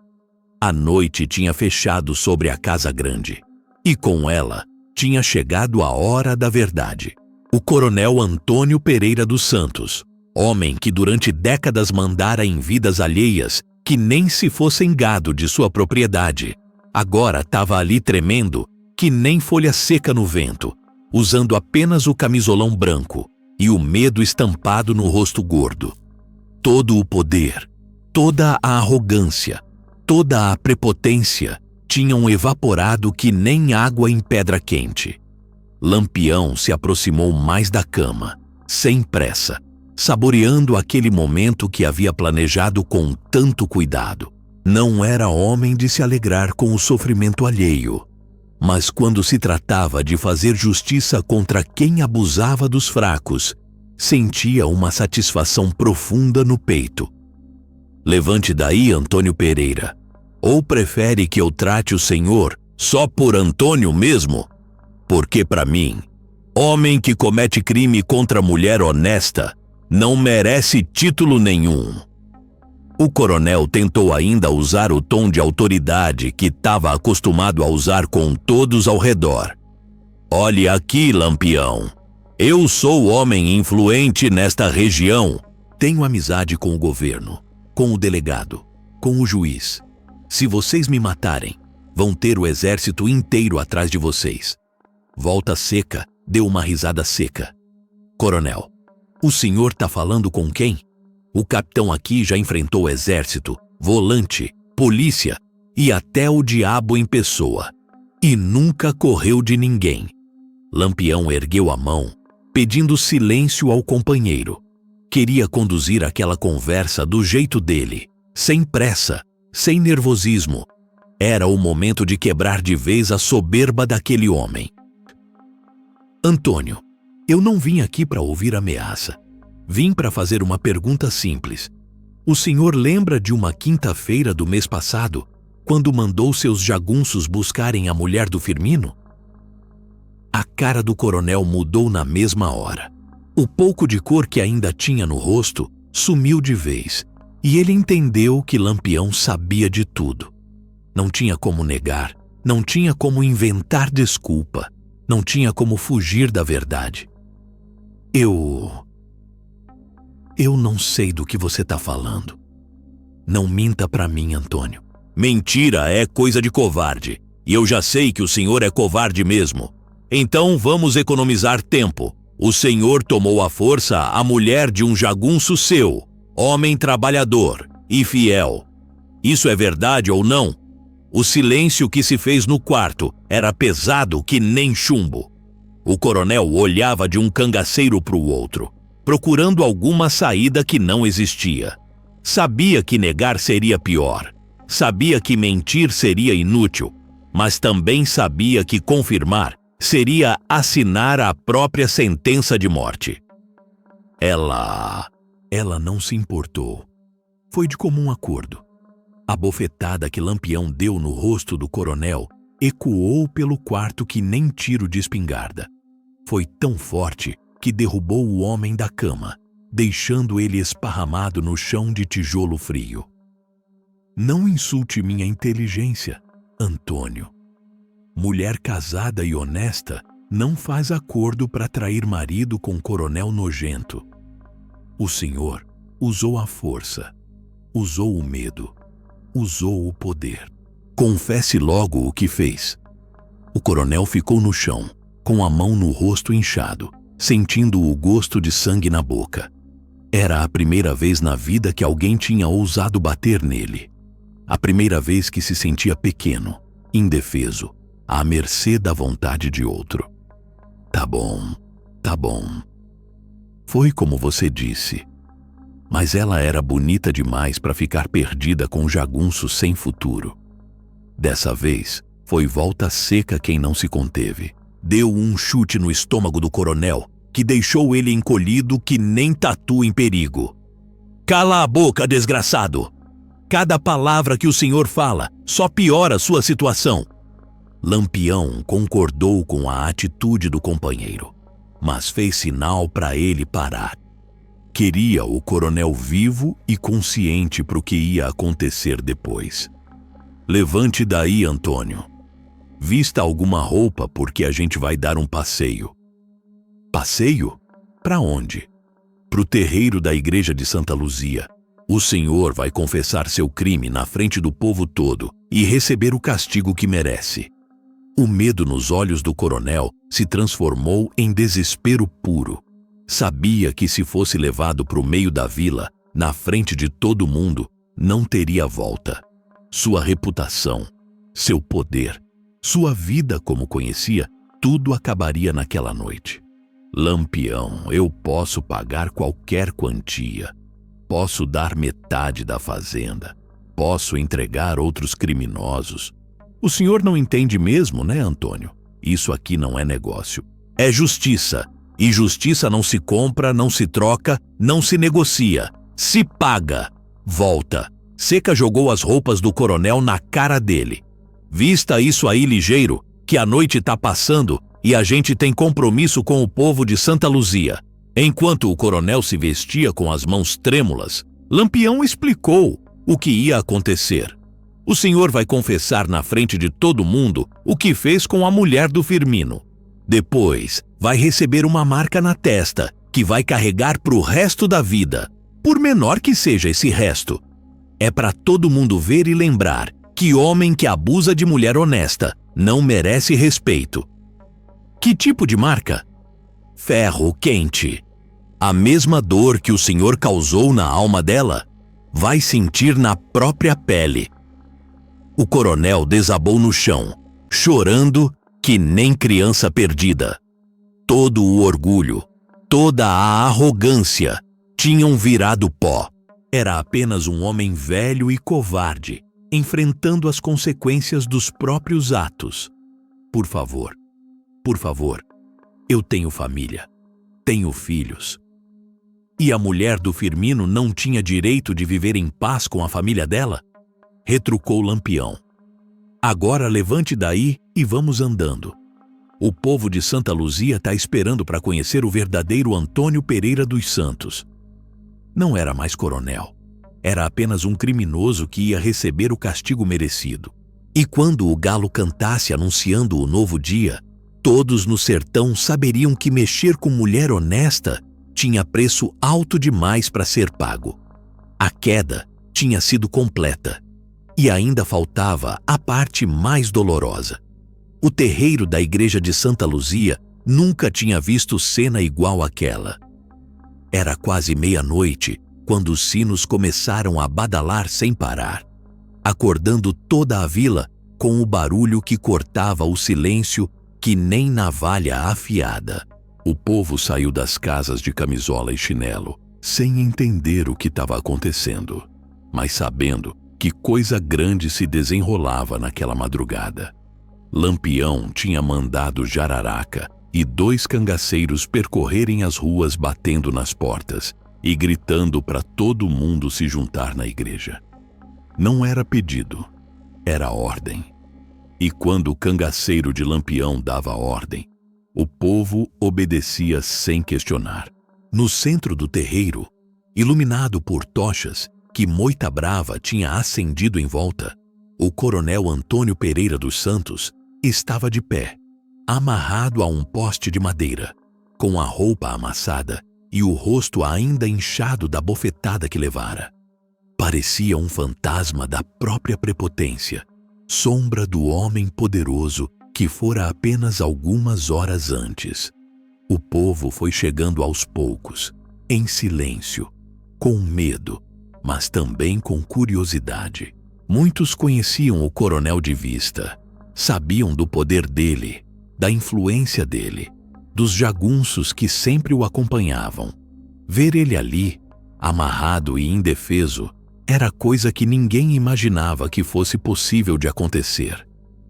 A noite tinha fechado sobre a Casa Grande, e com ela, Tinha chegado a hora da verdade. O coronel Antônio Pereira dos Santos, homem que durante décadas mandara em vidas alheias que nem se fossem gado de sua propriedade, agora estava ali tremendo que nem folha seca no vento, usando apenas o camisolão branco e o medo estampado no rosto gordo. Todo o poder, toda a arrogância, toda a prepotência tinham evaporado que nem água em pedra quente. Lampião se aproximou mais da cama, sem pressa, saboreando aquele momento que havia planejado com tanto cuidado. Não era homem de se alegrar com o sofrimento alheio, mas quando se tratava de fazer justiça contra quem abusava dos fracos, sentia uma satisfação profunda no peito. Levante daí, Antônio Pereira. Ou prefere que eu trate o senhor só por Antônio mesmo? Porque para mim, homem que comete crime contra mulher honesta não merece título nenhum. O coronel tentou ainda usar o tom de autoridade que estava acostumado a usar com todos ao redor. Olhe aqui, Lampião. Eu sou homem influente nesta região. Tenho amizade com o governo, com o delegado, com o juiz. Se vocês me matarem, vão ter o exército inteiro atrás de vocês. Volta Seca deu uma risada seca. Coronel, o senhor tá falando com quem? O capitão aqui já enfrentou exército, volante, polícia e até o diabo em pessoa. E nunca correu de ninguém. Lampião ergueu a mão, pedindo silêncio ao companheiro. Queria conduzir aquela conversa do jeito dele, sem pressa, sem nervosismo. Era o momento de quebrar de vez a soberba daquele homem. Antônio, eu não vim aqui para ouvir ameaça. Vim para fazer uma pergunta simples. O senhor lembra de uma quinta-feira do mês passado, quando mandou seus jagunços buscarem a mulher do Firmino? A cara do coronel mudou na mesma hora. O pouco de cor que ainda tinha no rosto sumiu de vez, e ele entendeu que Lampião sabia de tudo. Não tinha como negar, não tinha como inventar desculpa, não tinha como fugir da verdade. Eu não sei do que você está falando. Não minta para mim, Antônio. Mentira é coisa de covarde, e eu já sei que o senhor é covarde mesmo. Então vamos economizar tempo. O senhor tomou à força a mulher de um jagunço seu, homem trabalhador e fiel. Isso é verdade ou não? O silêncio que se fez no quarto era pesado que nem chumbo. O coronel olhava de um cangaceiro para o outro, procurando alguma saída que não existia. Sabia que negar seria pior. Sabia que mentir seria inútil, mas também sabia que confirmar seria assinar a própria sentença de morte. Ela não se importou. Foi de comum acordo. A bofetada que Lampião deu no rosto do coronel ecoou pelo quarto que nem tiro de espingarda. Foi tão forte que derrubou o homem da cama, deixando ele esparramado no chão de tijolo frio. Não insulte minha inteligência, Antônio. Mulher casada e honesta não faz acordo para trair marido com coronel nojento. O senhor usou a força, usou o medo, usou o poder. Confesse logo o que fez. O coronel ficou no chão, com a mão no rosto inchado, sentindo o gosto de sangue na boca. Era a primeira vez na vida que alguém tinha ousado bater nele. A primeira vez que se sentia pequeno, indefeso, à mercê da vontade de outro. Tá bom, tá bom. Foi como você disse. Mas ela era bonita demais para ficar perdida com um jagunço sem futuro. Dessa vez, foi Volta Seca quem não se conteve. Deu um chute no estômago do coronel, que deixou ele encolhido que nem tatu em perigo. Cala a boca, desgraçado! Cada palavra que o senhor fala só piora sua situação. Lampião concordou com a atitude do companheiro, mas fez sinal para ele parar. Queria o coronel vivo e consciente para o que ia acontecer depois. Levante daí, Antônio. Vista alguma roupa porque a gente vai dar um passeio. Passeio? Para onde? Pro terreiro da igreja de Santa Luzia. O senhor vai confessar seu crime na frente do povo todo e receber o castigo que merece. O medo nos olhos do coronel se transformou em desespero puro. Sabia que se fosse levado para o meio da vila, na frente de todo mundo, não teria volta. Sua reputação, seu poder, sua vida como conhecia, tudo acabaria naquela noite. Lampião, eu posso pagar qualquer quantia. Posso dar metade da fazenda. Posso entregar outros criminosos. O senhor não entende mesmo, né, Antônio? Isso aqui não é negócio. É justiça. E justiça não se compra, não se troca, não se negocia. Se paga. Volta. Seca jogou as roupas do coronel na cara dele. Vista isso aí ligeiro, que a noite tá passando e a gente tem compromisso com o povo de Santa Luzia. Enquanto o coronel se vestia com as mãos trêmulas, Lampião explicou o que ia acontecer. O senhor vai confessar na frente de todo mundo o que fez com a mulher do Firmino. Depois, vai receber uma marca na testa, que vai carregar pro resto da vida, por menor que seja esse resto. É para todo mundo ver e lembrar que homem que abusa de mulher honesta não merece respeito. Que tipo de marca? Ferro quente. A mesma dor que o senhor causou na alma dela, vai sentir na própria pele. O coronel desabou no chão, chorando que nem criança perdida. Todo o orgulho, toda a arrogância tinham virado pó. Era apenas um homem velho e covarde, enfrentando as consequências dos próprios atos. Por favor, eu tenho família, tenho filhos. E a mulher do Firmino não tinha direito de viver em paz com a família dela? Retrucou Lampião. Agora levante daí e vamos andando. O povo de Santa Luzia está esperando para conhecer o verdadeiro Antônio Pereira dos Santos. Não era mais coronel. Era apenas um criminoso que ia receber o castigo merecido. E quando o galo cantasse anunciando o novo dia, todos no sertão saberiam que mexer com mulher honesta tinha preço alto demais para ser pago. A queda tinha sido completa. E ainda faltava a parte mais dolorosa. O terreiro da igreja de Santa Luzia nunca tinha visto cena igual àquela. Era quase meia-noite quando os sinos começaram a badalar sem parar, acordando toda a vila com o barulho que cortava o silêncio que nem navalha afiada. O povo saiu das casas de camisola e chinelo, sem entender o que estava acontecendo, mas sabendo que coisa grande se desenrolava naquela madrugada. Lampião tinha mandado Jararaca e 2 cangaceiros percorrerem as ruas batendo nas portas e gritando para todo mundo se juntar na igreja. Não era pedido, era ordem. E quando o cangaceiro de Lampião dava ordem, o povo obedecia sem questionar. No centro do terreiro, iluminado por tochas que Moita Brava tinha acendido em volta, o coronel Antônio Pereira dos Santos estava de pé, amarrado a um poste de madeira, com a roupa amassada e o rosto ainda inchado da bofetada que levara. Parecia um fantasma da própria prepotência, sombra do homem poderoso que fora apenas algumas horas antes. O povo foi chegando aos poucos, em silêncio, com medo, mas também com curiosidade. Muitos conheciam o coronel de vista, sabiam do poder dele, da influência dele, dos jagunços que sempre o acompanhavam. Ver ele ali, amarrado e indefeso, era coisa que ninguém imaginava que fosse possível de acontecer.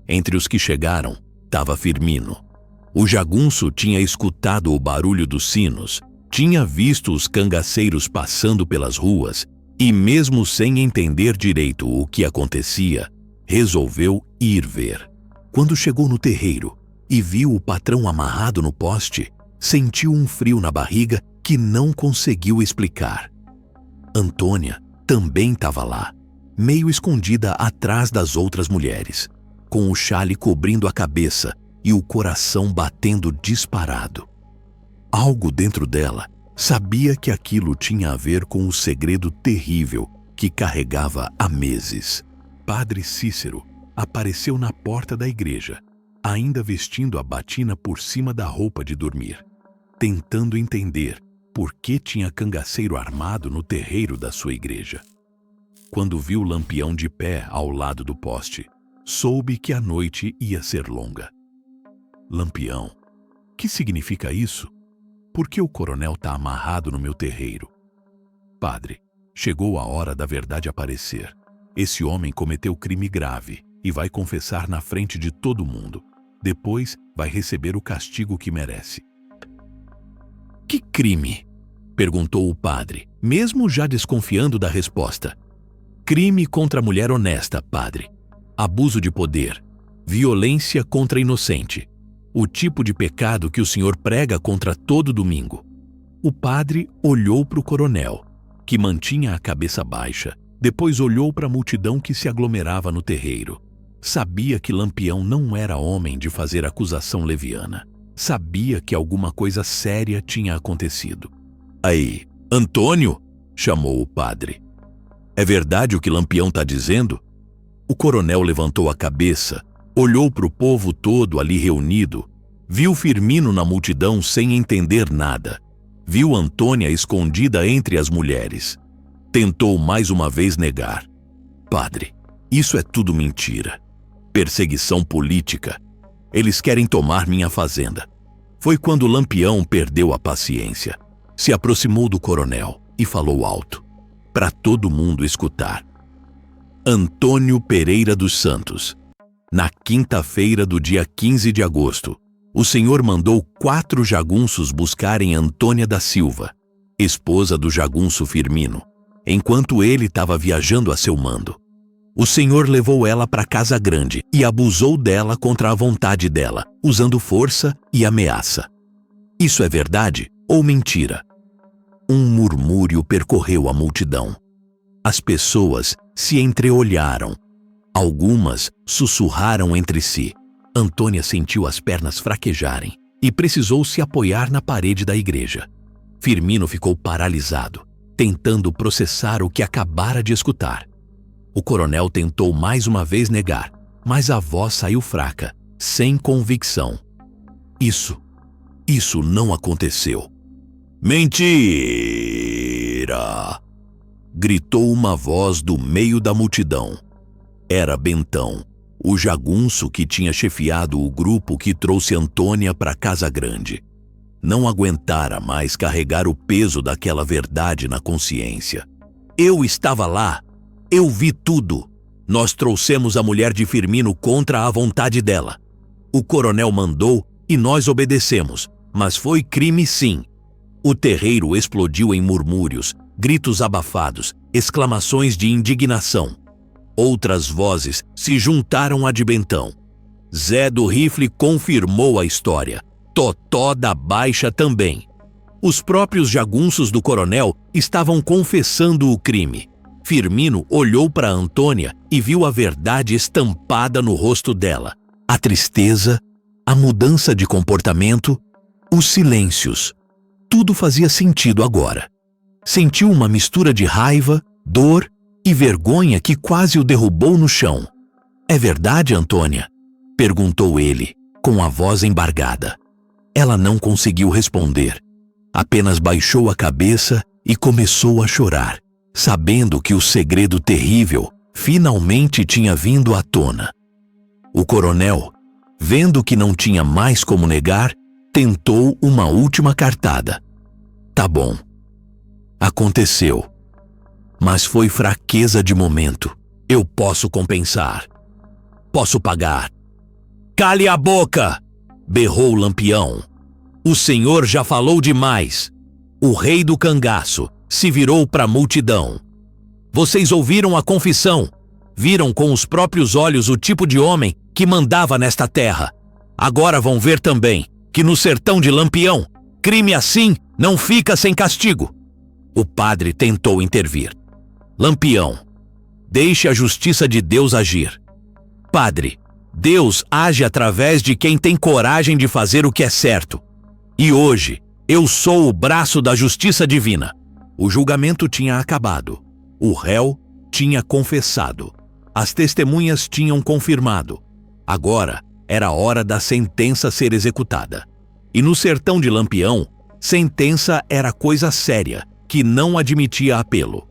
Entre os que chegaram, estava Firmino. O jagunço tinha escutado o barulho dos sinos, tinha visto os cangaceiros passando pelas ruas e, mesmo sem entender direito o que acontecia, resolveu ir ver. Quando chegou no terreiro e viu o patrão amarrado no poste, sentiu um frio na barriga que não conseguiu explicar. Antônia também estava lá, meio escondida atrás das outras mulheres. com o xale cobrindo a cabeça e o coração batendo disparado. Algo dentro dela sabia que aquilo tinha a ver com o segredo terrível que carregava há meses. Padre Cícero apareceu na porta da igreja, ainda vestindo a batina por cima da roupa de dormir, tentando entender por que tinha cangaceiro armado no terreiro da sua igreja. Quando viu Lampião de pé ao lado do poste, soube que a noite ia ser longa. Lampião, que significa isso? Por que o coronel está amarrado no meu terreiro? Padre, chegou a hora da verdade aparecer. Esse homem cometeu crime grave e vai confessar na frente de todo mundo. Depois vai receber o castigo que merece. Que crime? Perguntou o padre, mesmo já desconfiando da resposta. Crime contra a mulher honesta, padre. Abuso de poder. Violência contra inocente. O tipo de pecado que o senhor prega contra todo domingo. O padre olhou para o coronel, que mantinha a cabeça baixa. Depois olhou para a multidão que se aglomerava no terreiro. Sabia que Lampião não era homem de fazer acusação leviana. Sabia que alguma coisa séria tinha acontecido. Aí, Antônio? Chamou o padre. É verdade o que Lampião está dizendo? O coronel levantou a cabeça, olhou para o povo todo ali reunido, viu Firmino na multidão sem entender nada, viu Antônia escondida entre as mulheres. Tentou mais uma vez negar. Padre, isso é tudo mentira. Perseguição política. Eles querem tomar minha fazenda. Foi quando Lampião perdeu a paciência. Se aproximou do coronel e falou alto, para todo mundo escutar. Antônio Pereira dos Santos. Na quinta-feira do dia 15 de agosto, o senhor mandou 4 jagunços buscarem Antônia da Silva, esposa do jagunço Firmino, enquanto ele estava viajando a seu mando. O senhor levou ela para Casa Grande e abusou dela contra a vontade dela, usando força e ameaça. Isso é verdade ou mentira? Um murmúrio percorreu a multidão. As pessoas se entreolharam. Algumas sussurraram entre si. Antônia sentiu as pernas fraquejarem e precisou se apoiar na parede da igreja. Firmino ficou paralisado, tentando processar o que acabara de escutar. O coronel tentou mais uma vez negar, mas a voz saiu fraca, sem convicção. Isso não aconteceu. Mentira! Gritou uma voz do meio da multidão. Era Bentão, o jagunço que tinha chefiado o grupo que trouxe Antônia para Casa Grande. Não aguentara mais carregar o peso daquela verdade na consciência. Eu estava lá. Eu vi tudo. Nós trouxemos a mulher de Firmino contra a vontade dela. O coronel mandou e nós obedecemos, mas foi crime sim. O terreiro explodiu em murmúrios, gritos abafados, exclamações de indignação. Outras vozes se juntaram a de Bentão. Zé do Rifle confirmou a história. Totó da Baixa também. Os próprios jagunços do coronel estavam confessando o crime. Firmino olhou para Antônia e viu a verdade estampada no rosto dela. A tristeza, a mudança de comportamento, os silêncios. Tudo fazia sentido agora. Sentiu uma mistura de raiva, dor e vergonha que quase o derrubou no chão. É verdade, Antônia? Perguntou ele, com a voz embargada. Ela não conseguiu responder. Apenas baixou a cabeça e começou a chorar, sabendo que o segredo terrível finalmente tinha vindo à tona. O coronel, vendo que não tinha mais como negar, tentou uma última cartada. Tá bom. Aconteceu. Mas foi fraqueza de momento. Eu posso compensar. Posso pagar. Cale a boca! Berrou Lampião. O senhor já falou demais. O rei do cangaço se virou para a multidão. Vocês ouviram a confissão. Viram com os próprios olhos o tipo de homem que mandava nesta terra. Agora vão ver também que no sertão de Lampião, crime assim não fica sem castigo. O padre tentou intervir. Lampião, deixe a justiça de Deus agir. Padre, Deus age através de quem tem coragem de fazer o que é certo. E hoje, eu sou o braço da justiça divina. O julgamento tinha acabado. O réu tinha confessado. As testemunhas tinham confirmado. Agora era hora da sentença ser executada. E no sertão de Lampião, sentença era coisa séria, que não admitia apelo.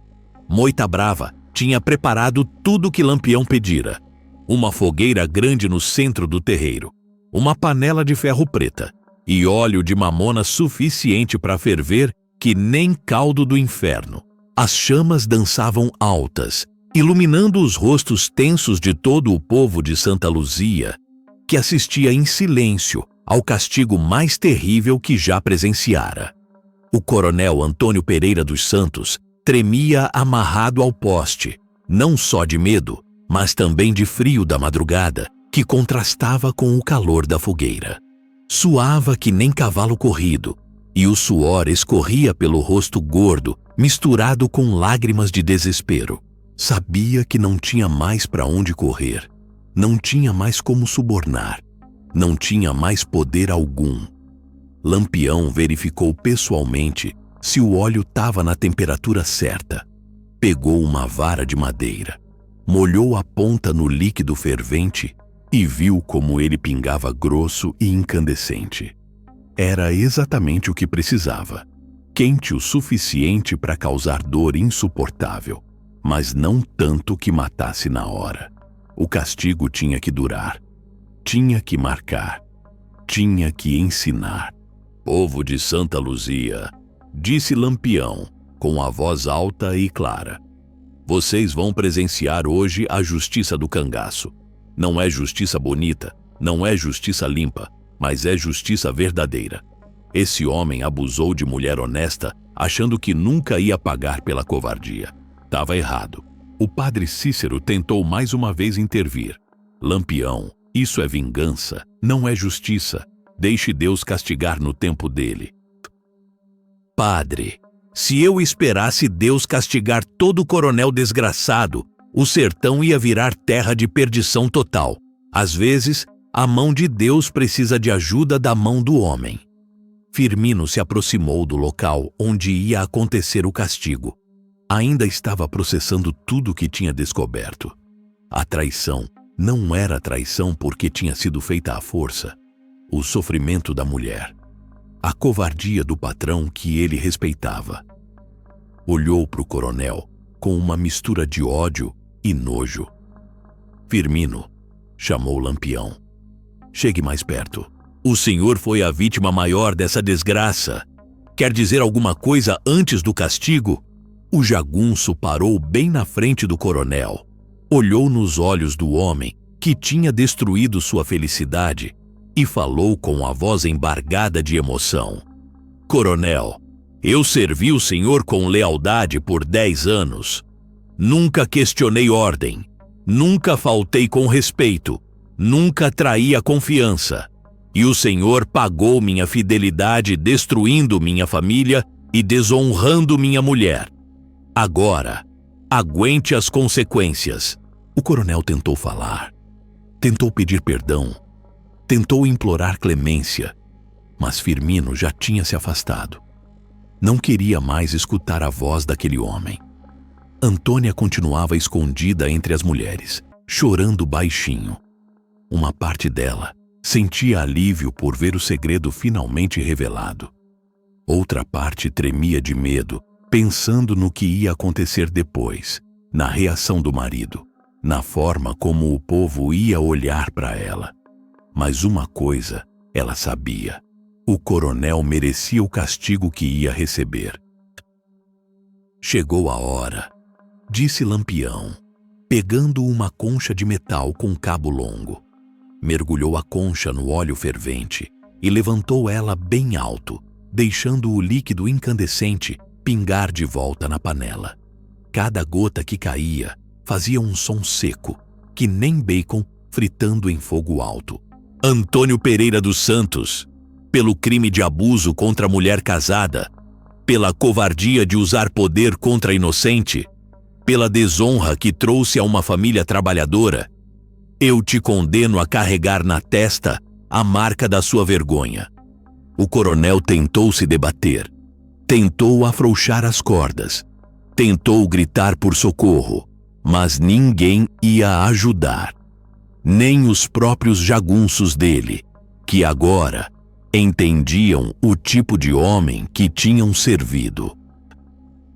Moita Brava tinha preparado tudo o que Lampião pedira. Uma fogueira grande no centro do terreiro, uma panela de ferro preta e óleo de mamona suficiente para ferver que nem caldo do inferno. As chamas dançavam altas, iluminando os rostos tensos de todo o povo de Santa Luzia, que assistia em silêncio ao castigo mais terrível que já presenciara. O coronel Antônio Pereira dos Santos tremia amarrado ao poste, não só de medo, mas também de frio da madrugada, que contrastava com o calor da fogueira. Suava que nem cavalo corrido, e o suor escorria pelo rosto gordo, misturado com lágrimas de desespero. Sabia que não tinha mais para onde correr, não tinha mais como subornar, não tinha mais poder algum. Lampião verificou pessoalmente se o óleo estava na temperatura certa. Pegou uma vara de madeira, molhou a ponta no líquido fervente e viu como ele pingava grosso e incandescente. Era exatamente o que precisava. Quente o suficiente para causar dor insuportável, mas não tanto que matasse na hora. O castigo tinha que durar, tinha que marcar, tinha que ensinar. Povo de Santa Luzia, disse Lampião, com a voz alta e clara. Vocês vão presenciar hoje a justiça do cangaço. Não é justiça bonita, não é justiça limpa, mas é justiça verdadeira. Esse homem abusou de mulher honesta, achando que nunca ia pagar pela covardia. Estava errado. O padre Cícero tentou mais uma vez intervir. Lampião, isso é vingança, não é justiça. Deixe Deus castigar no tempo dele. Padre, se eu esperasse Deus castigar todo coronel desgraçado, o sertão ia virar terra de perdição total. Às vezes, a mão de Deus precisa de ajuda da mão do homem. Firmino se aproximou do local onde ia acontecer o castigo. Ainda estava processando tudo o que tinha descoberto. A traição não era traição porque tinha sido feita à força. O sofrimento da mulher, a covardia do patrão que ele respeitava. Olhou para o coronel com uma mistura de ódio e nojo. Firmino, chamou Lampião. Chegue mais perto. O senhor foi a vítima maior dessa desgraça. Quer dizer alguma coisa antes do castigo? O jagunço parou bem na frente do coronel. Olhou nos olhos do homem que tinha destruído sua felicidade e falou com a voz embargada de emoção. Coronel, eu servi o senhor com lealdade por 10 anos. Nunca questionei ordem, nunca faltei com respeito, nunca traí a confiança. E o senhor pagou minha fidelidade destruindo minha família e desonrando minha mulher. Agora, aguente as consequências. O coronel tentou falar, tentou pedir perdão, tentou implorar clemência, mas Firmino já tinha se afastado. Não queria mais escutar a voz daquele homem. Antônia continuava escondida entre as mulheres, chorando baixinho. Uma parte dela sentia alívio por ver o segredo finalmente revelado. Outra parte tremia de medo, pensando no que ia acontecer depois, na reação do marido, na forma como o povo ia olhar para ela. Mas uma coisa ela sabia: o coronel merecia o castigo que ia receber. Chegou a hora, disse Lampião, pegando uma concha de metal com cabo longo. Mergulhou a concha no óleo fervente e levantou ela bem alto, deixando o líquido incandescente pingar de volta na panela. Cada gota que caía fazia um som seco, que nem bacon fritando em fogo alto. Antônio Pereira dos Santos, pelo crime de abuso contra a mulher casada, pela covardia de usar poder contra a inocente, pela desonra que trouxe a uma família trabalhadora, Eu te condeno a carregar na testa a marca da sua vergonha. O coronel tentou se debater, tentou afrouxar as cordas, tentou gritar por socorro, mas ninguém ia ajudar. Nem os próprios jagunços dele, que agora entendiam o tipo de homem que tinham servido.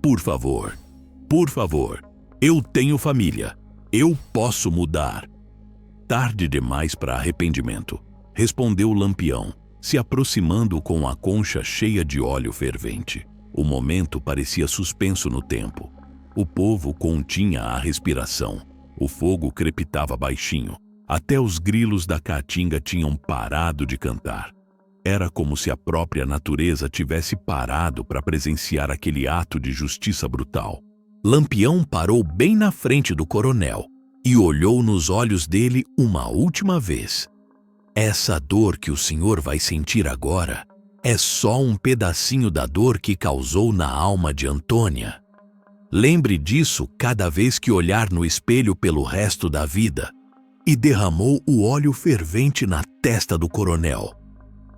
Por favor, eu tenho família. Eu posso mudar. Tarde demais para arrependimento, respondeu Lampião, se aproximando com a concha cheia de óleo fervente. O momento parecia suspenso no tempo. O povo continha a respiração. O fogo crepitava baixinho. Até os grilos da caatinga tinham parado de cantar. Era como se a própria natureza tivesse parado para presenciar aquele ato de justiça brutal. Lampião parou bem na frente do coronel e olhou nos olhos dele uma última vez. Essa dor que o senhor vai sentir agora é só um pedacinho da dor que causou na alma de Antônia. Lembre disso cada vez que olhar no espelho pelo resto da vida. E derramou o óleo fervente na testa do coronel.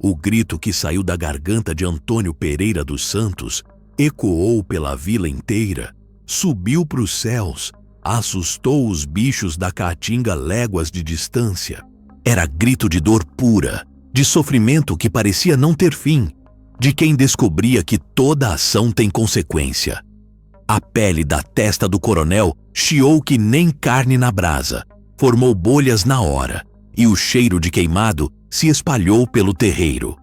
O grito que saiu da garganta de Antônio Pereira dos Santos ecoou pela vila inteira, subiu para os céus, assustou os bichos da caatinga léguas de distância. Era grito de dor pura, de sofrimento que parecia não ter fim, de quem descobria que toda ação tem consequência. A pele da testa do coronel chiou que nem carne na brasa, formou bolhas na hora, e o cheiro de queimado se espalhou pelo terreiro.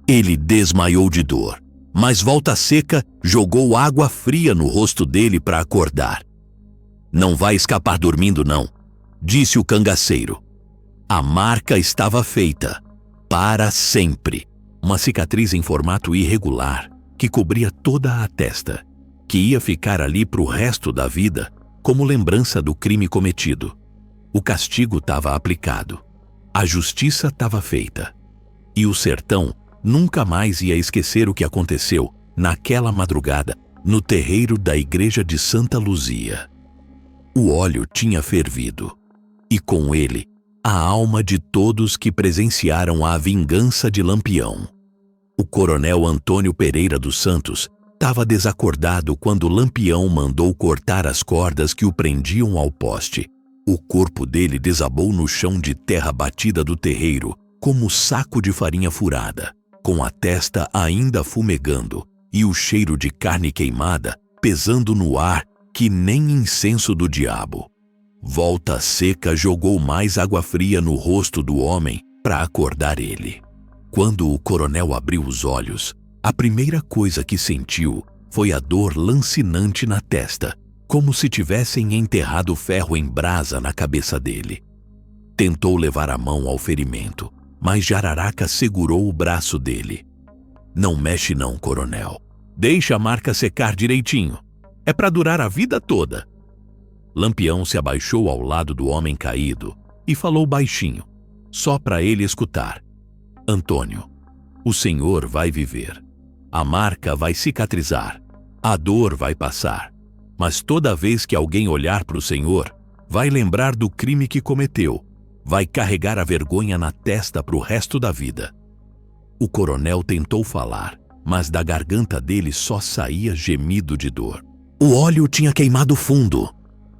Ele desmaiou de dor, mas Volta Seca jogou água fria no rosto dele para acordar. Não vai escapar dormindo, não, disse o cangaceiro. A marca estava feita, para sempre. Uma cicatriz em formato irregular que cobria toda a testa, que ia ficar ali para o resto da vida como lembrança do crime cometido. O castigo estava aplicado, a justiça estava feita, e o sertão nunca mais ia esquecer o que aconteceu naquela madrugada no terreiro da igreja de Santa Luzia. O óleo tinha fervido, e com ele a alma de todos que presenciaram a vingança de Lampião. O coronel Antônio Pereira dos Santos estava desacordado quando Lampião mandou cortar as cordas que o prendiam ao poste. O corpo dele desabou no chão de terra batida do terreiro, como saco de farinha furada, com a testa ainda fumegando e o cheiro de carne queimada pesando no ar que nem incenso do diabo. Volta Seca jogou mais água fria no rosto do homem para acordar ele. Quando o coronel abriu os olhos, a primeira coisa que sentiu foi a dor lancinante na testa, como se tivessem enterrado ferro em brasa na cabeça dele. Tentou levar a mão ao ferimento, mas Jararaca segurou o braço dele. Não mexe não, coronel. Deixa a marca secar direitinho. É para durar a vida toda. Lampião se abaixou ao lado do homem caído e falou baixinho, só para ele escutar. Antônio, o senhor vai viver. A marca vai cicatrizar. A dor vai passar. Mas toda vez que alguém olhar para o senhor, vai lembrar do crime que cometeu, vai carregar a vergonha na testa para o resto da vida. O coronel tentou falar, mas da garganta dele só saía gemido de dor. O óleo tinha queimado fundo,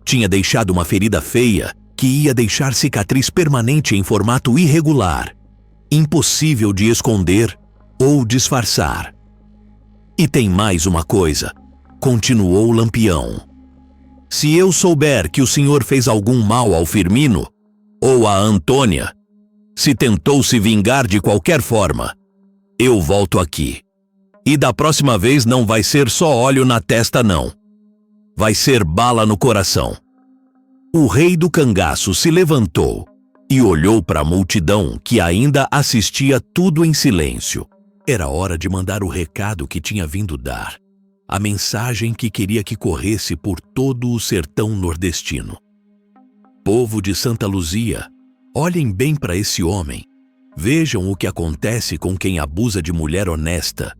tinha deixado uma ferida feia que ia deixar cicatriz permanente em formato irregular, impossível de esconder ou disfarçar. E tem mais uma coisa, continuou Lampião. Se eu souber que o senhor fez algum mal ao Firmino, ou a Antônia, se tentou se vingar de qualquer forma, eu volto aqui. E da próxima vez não vai ser só óleo na testa, não. Vai ser bala no coração. O rei do cangaço se levantou e olhou para a multidão que ainda assistia tudo em silêncio. Era hora de mandar o recado que tinha vindo dar. A mensagem que queria que corresse por todo o sertão nordestino. Povo de Santa Luzia, olhem bem para esse homem. Vejam o que acontece com quem abusa de mulher honesta.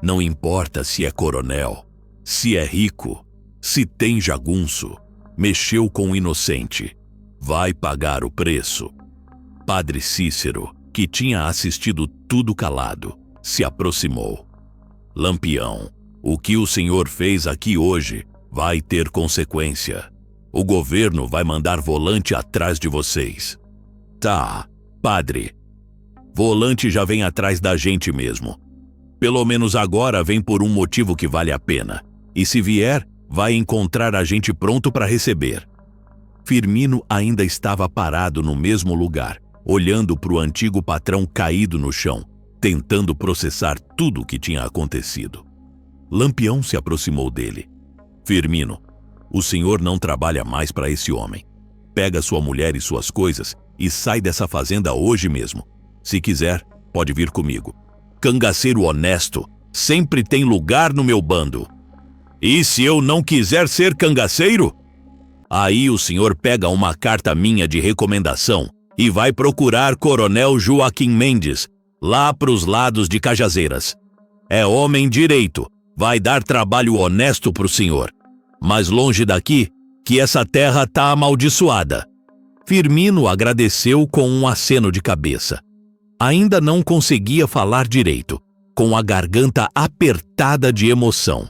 Não importa se é coronel, se é rico, se tem jagunço, mexeu com o inocente. vai pagar o preço. Padre Cícero, que tinha assistido tudo calado, se aproximou. Lampião, o que o senhor fez aqui hoje vai ter consequência. O governo vai mandar volante atrás de vocês. Tá, padre. Volante já vem atrás da gente mesmo. Pelo menos agora vem por um motivo que vale a pena. E se vier, vai encontrar a gente pronto para receber. Firmino ainda estava parado no mesmo lugar, olhando para o antigo patrão caído no chão, tentando processar tudo o que tinha acontecido. Lampião se aproximou dele. Firmino, o senhor não trabalha mais para esse homem. Pega sua mulher e suas coisas e sai dessa fazenda hoje mesmo. Se quiser, pode vir comigo. Cangaceiro honesto sempre tem lugar no meu bando. E se eu não quiser ser cangaceiro? Aí o senhor pega uma carta minha de recomendação e vai procurar Coronel Joaquim Mendes, lá pros lados de Cajazeiras. É homem direito, vai dar trabalho honesto pro senhor. Mas longe daqui, que essa terra tá amaldiçoada. Firmino agradeceu com um aceno de cabeça. Ainda não conseguia falar direito, com a garganta apertada de emoção.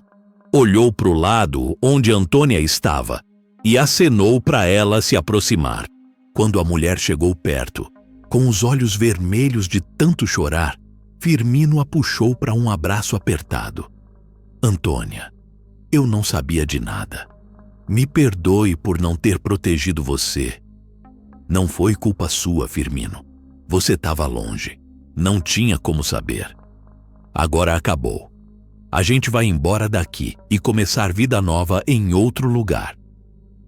Olhou pro lado onde Antônia estava e acenou para ela se aproximar. Quando a mulher chegou perto, com os olhos vermelhos de tanto chorar, Firmino a puxou para um abraço apertado. Antônia, eu não sabia de nada. Me perdoe por não ter protegido você. Não foi culpa sua, Firmino. Você estava longe. Não tinha como saber. Agora acabou. A gente vai embora daqui e começar vida nova em outro lugar.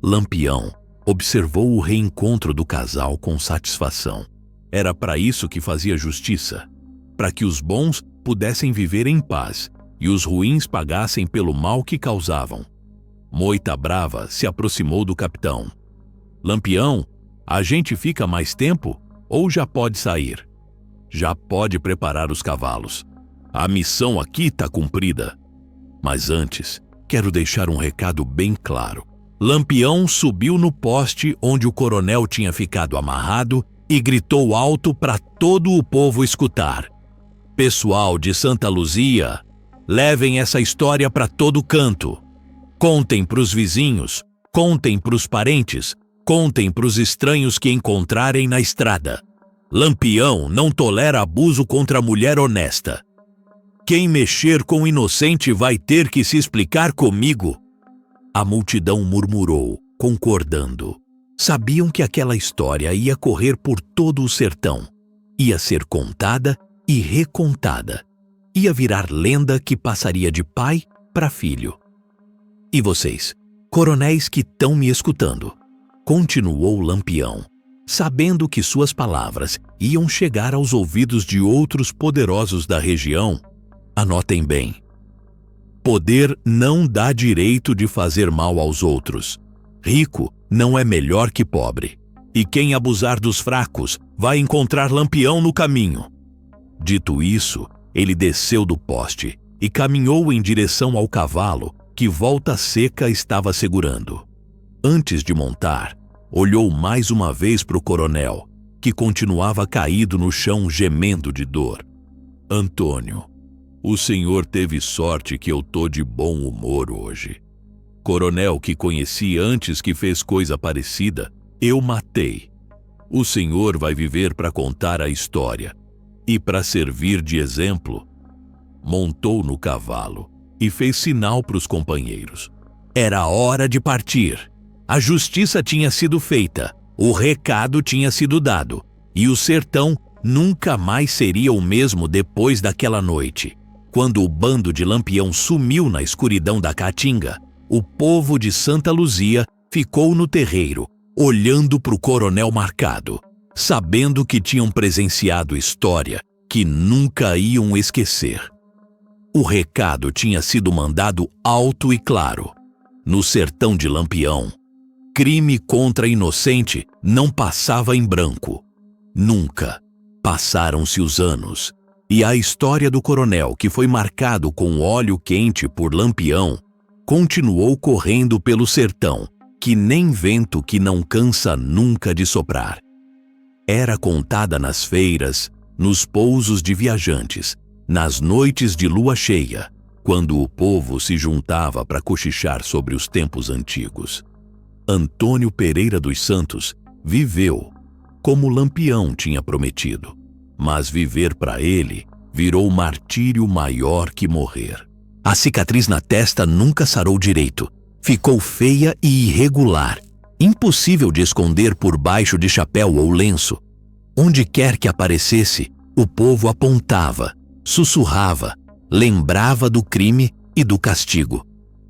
Lampião observou o reencontro do casal com satisfação. Era para isso que fazia justiça, para que os bons pudessem viver em paz e os ruins pagassem pelo mal que causavam. Moita Brava se aproximou do capitão. Lampião, a gente fica mais tempo ou já pode sair? Já pode preparar os cavalos. A missão aqui está cumprida. Mas antes, quero deixar um recado bem claro. Lampião subiu no poste onde o coronel tinha ficado amarrado e gritou alto para todo o povo escutar. Pessoal de Santa Luzia, levem essa história para todo canto. Contem para os vizinhos, contem para os parentes, contem para os estranhos que encontrarem na estrada. Lampião não tolera abuso contra a mulher honesta. Quem mexer com o inocente vai ter que se explicar comigo. A multidão murmurou, concordando. Sabiam que aquela história ia correr por todo o sertão. Ia ser contada e recontada. Ia virar lenda que passaria de pai para filho. E vocês, coronéis que estão me escutando, continuou Lampião, sabendo que suas palavras iam chegar aos ouvidos de outros poderosos da região, anotem bem. Poder não dá direito de fazer mal aos outros. Rico não é melhor que pobre. E quem abusar dos fracos vai encontrar Lampião no caminho. Dito isso, ele desceu do poste e caminhou em direção ao cavalo que Volta Seca estava segurando. Antes de montar, olhou mais uma vez para o coronel, que continuava caído no chão gemendo de dor. Antônio, o senhor teve sorte que eu tô de bom humor hoje. Coronel que conheci antes que fez coisa parecida, eu matei. O senhor vai viver para contar a história. E para servir de exemplo, montou no cavalo e fez sinal para os companheiros. Era hora de partir. A justiça tinha sido feita, o recado tinha sido dado, e o sertão nunca mais seria o mesmo depois daquela noite. Quando o bando de Lampião sumiu na escuridão da Caatinga, o povo de Santa Luzia ficou no terreiro, olhando para o coronel marcado, sabendo que tinham presenciado história que nunca iam esquecer. O recado tinha sido mandado alto e claro. No sertão de Lampião, crime contra inocente não passava em branco. Nunca. Passaram-se os anos, e a história do coronel, que foi marcado com óleo quente por Lampião, continuou correndo pelo sertão, que nem vento que não cansa nunca de soprar. Era contada nas feiras, nos pousos de viajantes, nas noites de lua cheia, quando o povo se juntava para cochichar sobre os tempos antigos. Antônio Pereira dos Santos viveu como Lampião tinha prometido, mas viver para ele virou martírio maior que morrer. A cicatriz na testa nunca sarou direito, ficou feia e irregular, impossível de esconder por baixo de chapéu ou lenço. Onde quer que aparecesse, o povo apontava, sussurrava, lembrava do crime e do castigo.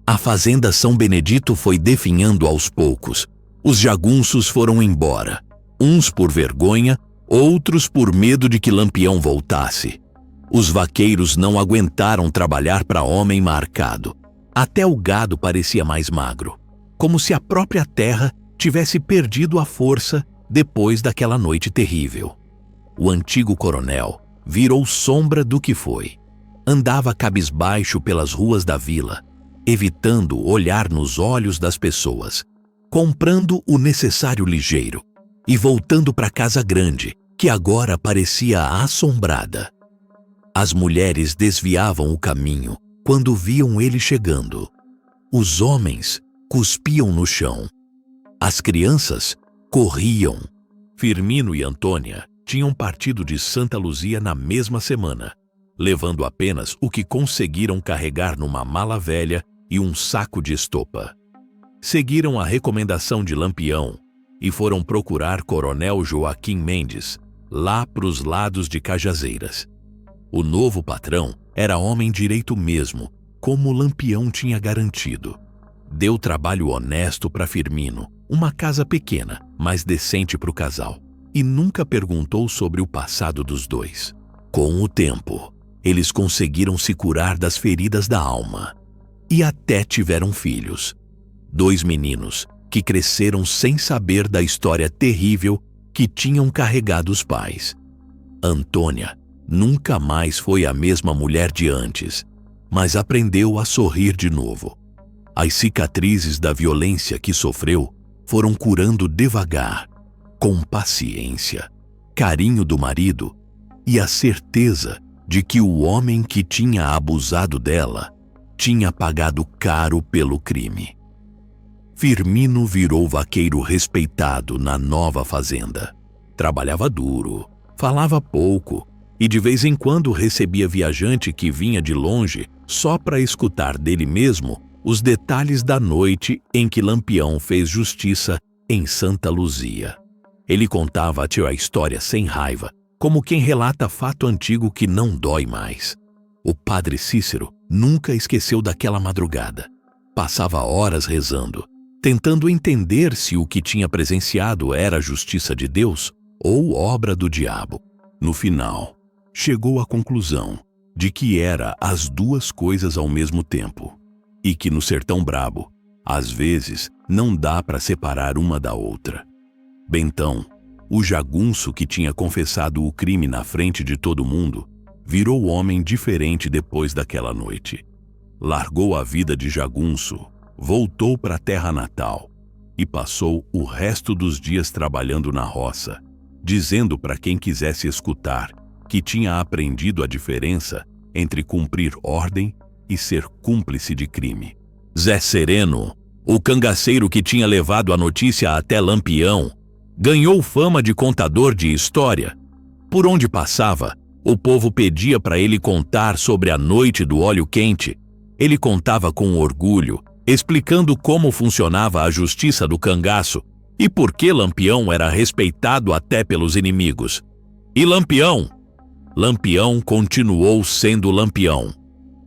A fazenda São Benedito foi definhando aos poucos. Os jagunços foram embora, uns por vergonha, outros por medo de que Lampião voltasse. Os vaqueiros não aguentaram trabalhar para homem marcado. Até o gado parecia mais magro, como se a própria terra tivesse perdido a força depois daquela noite terrível. O antigo coronel virou sombra do que foi. Andava cabisbaixo pelas ruas da vila, evitando olhar nos olhos das pessoas, comprando o necessário ligeiro e voltando para casa grande, que agora parecia assombrada. As mulheres desviavam o caminho quando viam ele chegando. Os homens cuspiam no chão. As crianças corriam. Firmino e Antônia tinham partido de Santa Luzia na mesma semana, levando apenas o que conseguiram carregar numa mala velha e um saco de estopa. Seguiram a recomendação de Lampião e foram procurar Coronel Joaquim Mendes, lá pros lados de Cajazeiras. O novo patrão era homem direito mesmo, como Lampião tinha garantido. Deu trabalho honesto para Firmino, uma casa pequena, mas decente para o casal, e nunca perguntou sobre o passado dos dois. Com o tempo, eles conseguiram se curar das feridas da alma e até tiveram filhos. 2 meninos que cresceram sem saber da história terrível que tinham carregado os pais. Antônia nunca mais foi a mesma mulher de antes, mas aprendeu a sorrir de novo. As cicatrizes da violência que sofreu foram curando devagar, com paciência, carinho do marido e a certeza de que o homem que tinha abusado dela tinha pagado caro pelo crime. Firmino virou vaqueiro respeitado na nova fazenda. Trabalhava duro, falava pouco e de vez em quando recebia viajante que vinha de longe só para escutar dele mesmo os detalhes da noite em que Lampião fez justiça em Santa Luzia. Ele contava a história sem raiva, como quem relata fato antigo que não dói mais. O padre Cícero nunca esqueceu daquela madrugada. Passava horas rezando, tentando entender se o que tinha presenciado era justiça de Deus ou obra do diabo. No final, chegou à conclusão de que era as duas coisas ao mesmo tempo, e que no sertão brabo, às vezes, não dá para separar uma da outra. Bentão, o jagunço que tinha confessado o crime na frente de todo mundo, virou homem diferente depois daquela noite. Largou a vida de jagunço, voltou para a terra natal e passou o resto dos dias trabalhando na roça, dizendo para quem quisesse escutar que tinha aprendido a diferença entre cumprir ordem e ser cúmplice de crime. Zé Sereno, o cangaceiro que tinha levado a notícia até Lampião, ganhou fama de contador de história. Por onde passava, o povo pedia para ele contar sobre a noite do óleo quente. Ele contava com orgulho, explicando como funcionava a justiça do cangaço e por que Lampião era respeitado até pelos inimigos. E Lampião continuou sendo Lampião,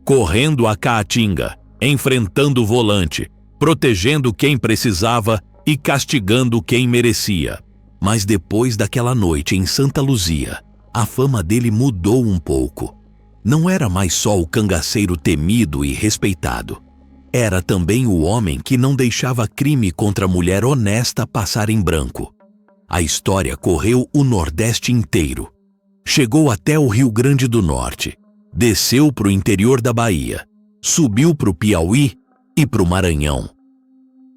correndo a caatinga, enfrentando o volante, protegendo quem precisava e castigando quem merecia. Mas depois daquela noite em Santa Luzia, a fama dele mudou um pouco. Não era mais só o cangaceiro temido e respeitado. Era também o homem que não deixava crime contra mulher honesta passar em branco. A história correu o Nordeste inteiro. Chegou até o Rio Grande do Norte, desceu para o interior da Bahia, subiu para o Piauí e para o Maranhão.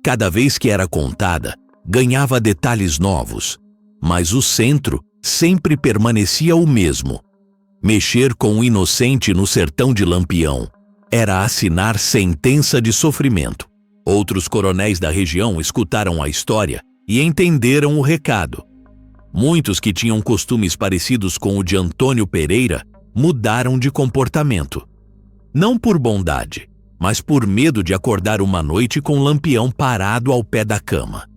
Cada vez que era contada, ganhava detalhes novos, mas o centro sempre permanecia o mesmo. Mexer com o inocente no sertão de Lampião era assinar sentença de sofrimento. Outros coronéis da região escutaram a história e entenderam o recado. Muitos que tinham costumes parecidos com o de Antônio Pereira mudaram de comportamento. Não por bondade, mas por medo de acordar uma noite com Lampião parado ao pé da cama.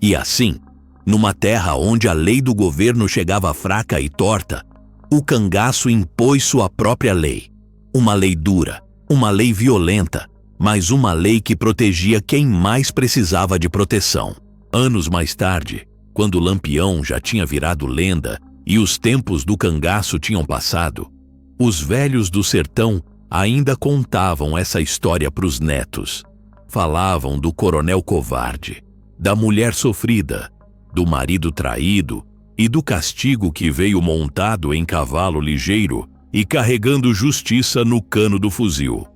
E assim, numa terra onde a lei do governo chegava fraca e torta, o cangaço impôs sua própria lei. Uma lei dura, uma lei violenta, mas uma lei que protegia quem mais precisava de proteção. Anos mais tarde, quando Lampião já tinha virado lenda e os tempos do cangaço tinham passado, os velhos do sertão ainda contavam essa história para os netos. Falavam do coronel covarde, da mulher sofrida, do marido traído e do castigo que veio montado em cavalo ligeiro e carregando justiça no cano do fuzil.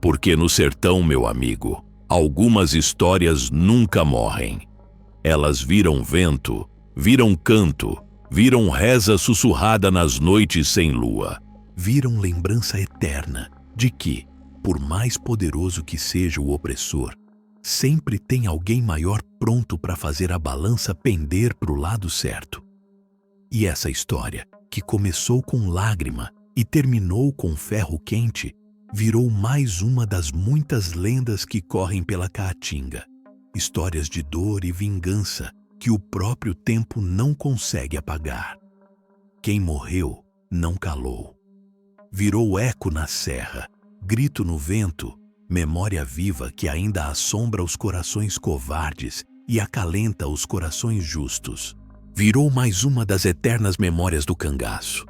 Porque no sertão, meu amigo, algumas histórias nunca morrem. Elas viram vento, viram canto, viram reza sussurrada nas noites sem lua. Viram lembrança eterna de que, por mais poderoso que seja o opressor, sempre tem alguém maior pronto para fazer a balança pender para o lado certo. E essa história, que começou com lágrima e terminou com ferro quente, virou mais uma das muitas lendas que correm pela Caatinga. Histórias de dor e vingança que o próprio tempo não consegue apagar. Quem morreu não calou. Virou eco na serra, grito no vento, memória viva que ainda assombra os corações covardes e acalenta os corações justos. Virou mais uma das eternas memórias do cangaço.